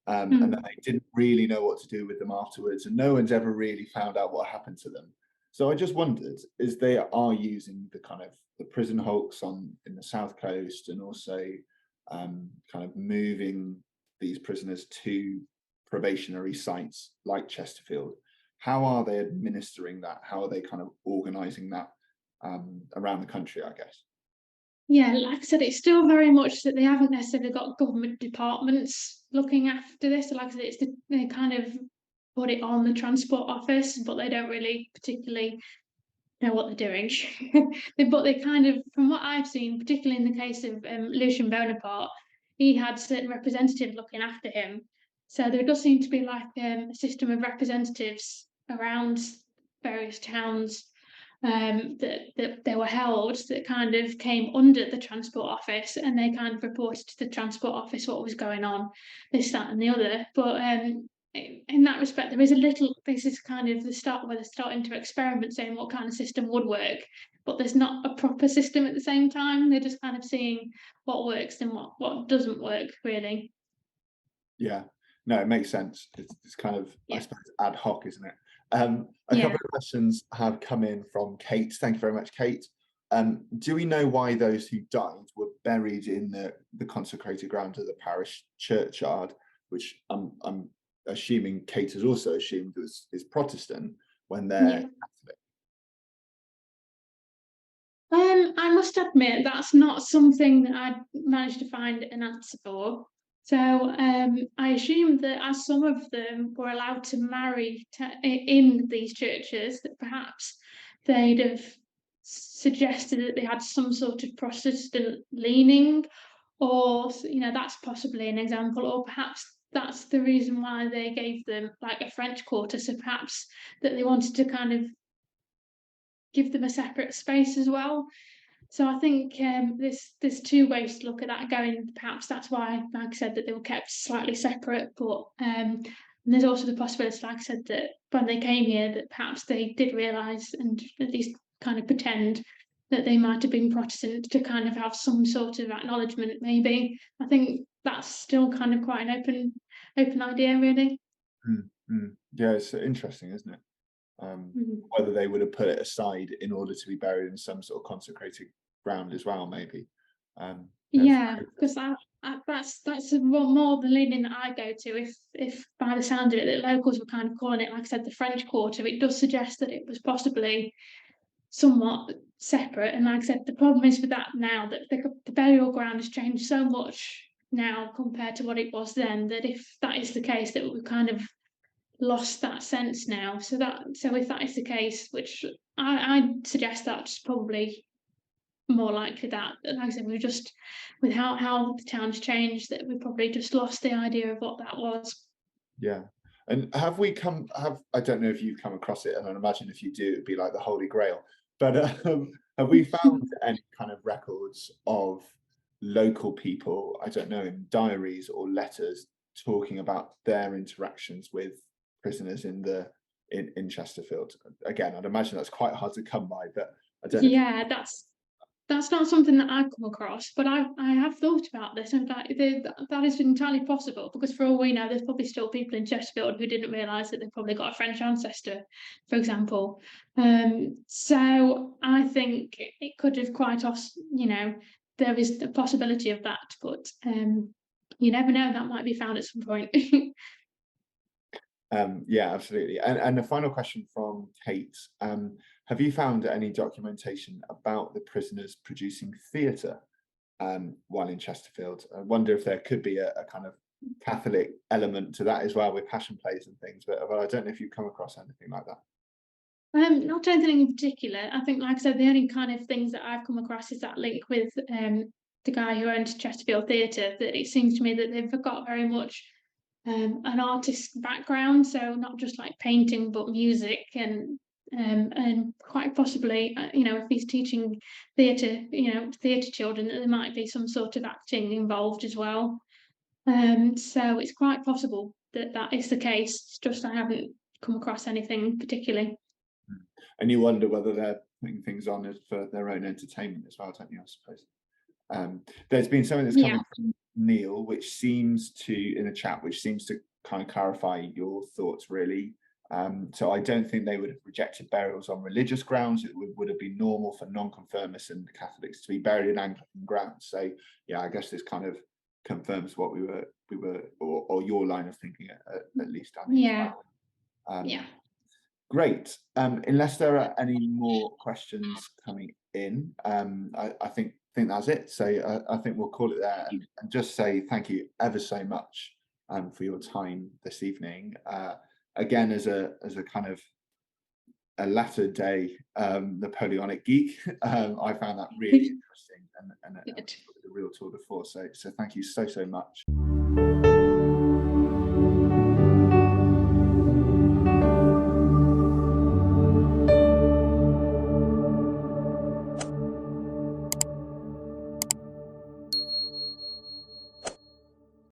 And then they didn't really know what to do with them afterwards, and no one's ever really found out what happened to them. So I just wondered, is they are using the kind of the prison hulks in the south coast, and also kind of moving these prisoners to probationary sites like Chesterfield. How are they administering that? How are they kind of organising that around the country, I guess? Yeah, like I said, it's still very much that they haven't necessarily got government departments looking after this. So like I said, they kind of put it on the Transport Office, but they don't really particularly know what they're doing. But they kind of, from what I've seen, particularly in the case of Lucien Bonaparte, he had certain representatives looking after him. So there does seem to be like a system of representatives around various towns that they were held, that kind of came under the Transport Office, and they kind of reported to the Transport Office what was going on, this, that, and the other. But in that respect, there is a little. This is kind of the start where they're starting to experiment, saying what kind of system would work. But there's not a proper system at the same time. They're just kind of seeing what works and what doesn't work, really. Yeah, no, it makes sense. It's kind of, I suppose, ad hoc, isn't it? A couple of questions have come in from Kate. Thank you very much, Kate. Do we know why those who died were buried in the consecrated ground of the parish churchyard, which I'm assuming Kate has also assumed is Protestant when they're Catholic? I must admit that's not something that I managed to find an answer for. So I assume that as some of them were allowed to marry in these churches, that perhaps they'd have suggested that they had some sort of Protestant leaning, or that's possibly an example, or perhaps that's the reason why they gave them like a French quarter. So perhaps that they wanted to kind of give them a separate space as well. So I think there's two ways to look at that going. Perhaps that's why, like I said, that they were kept slightly separate. But there's also the possibility, like I said, that when they came here, that perhaps they did realise and at least kind of pretend that they might have been Protestant to kind of have some sort of acknowledgement. Maybe I think that's still kind of quite an open idea, really. Yeah, it's interesting, isn't it? Whether they would have put it aside in order to be buried in some sort of consecrated ground as well, maybe. Yeah, because that's more the leaning that I go to. If by the sound of it, that locals were kind of calling it, like I said, the French Quarter, it does suggest that it was possibly somewhat separate. And like I said, the problem is with that now that the burial ground has changed so much now compared to what it was then, that if that is the case, that we've kind of lost that sense now. So if that is the case, which I'd suggest that's probably more likely, that, like I said, we've just, with how the town's changed, that we've probably just lost the idea of what that was. Yeah. And I don't know if you've come across it, and I imagine if you do, it'd be like the Holy Grail. But have we found any kind of records of local people, I don't know, in diaries or letters, talking about their interactions with prisoners in Chesterfield? Again, I'd imagine that's quite hard to come by, but I don't know. Yeah, that's not something that I've come across, but I have thought about this, and that is entirely possible, because for all we know, there's probably still people in Chesterfield who didn't realise that they've probably got a French ancestor, for example. So I think it could have there is the possibility of that, but you never know, that might be found at some point. Yeah, absolutely. And a final question from Kate. Have you found any documentation about the prisoners producing theatre while in Chesterfield? I wonder if there could be a kind of Catholic element to that as well, with passion plays and things, but I don't know if you've come across anything like that. Not anything in particular. I think, like I said, the only kind of things that I've come across is that link with the guy who owned Chesterfield Theatre, that it seems to me that they've got very much an artist background, so not just like painting, but music, and quite possibly, if he's teaching theatre, theatre children, that there might be some sort of acting involved as well. So it's quite possible that that is the case. It's just I haven't come across anything particularly. And you wonder whether they're putting things on as for their own entertainment as well, don't you, I suppose? There's been something that's coming from Neil, which seems to, in a chat, which seems to kind of clarify your thoughts, really. So I don't think they would have rejected burials on religious grounds. It would have been normal for non-conformists and Catholics to be buried in Anglican grounds. So yeah, I guess this kind of confirms what we were, or your line of thinking at least. Yeah. Yeah. Great. Unless there are any more questions coming in, I think that's it. So I think we'll call it there, and just say thank you ever so much for your time this evening. Again, as a kind of a latter day Napoleonic geek, I found that really interesting and a real tour de force. So thank you so much.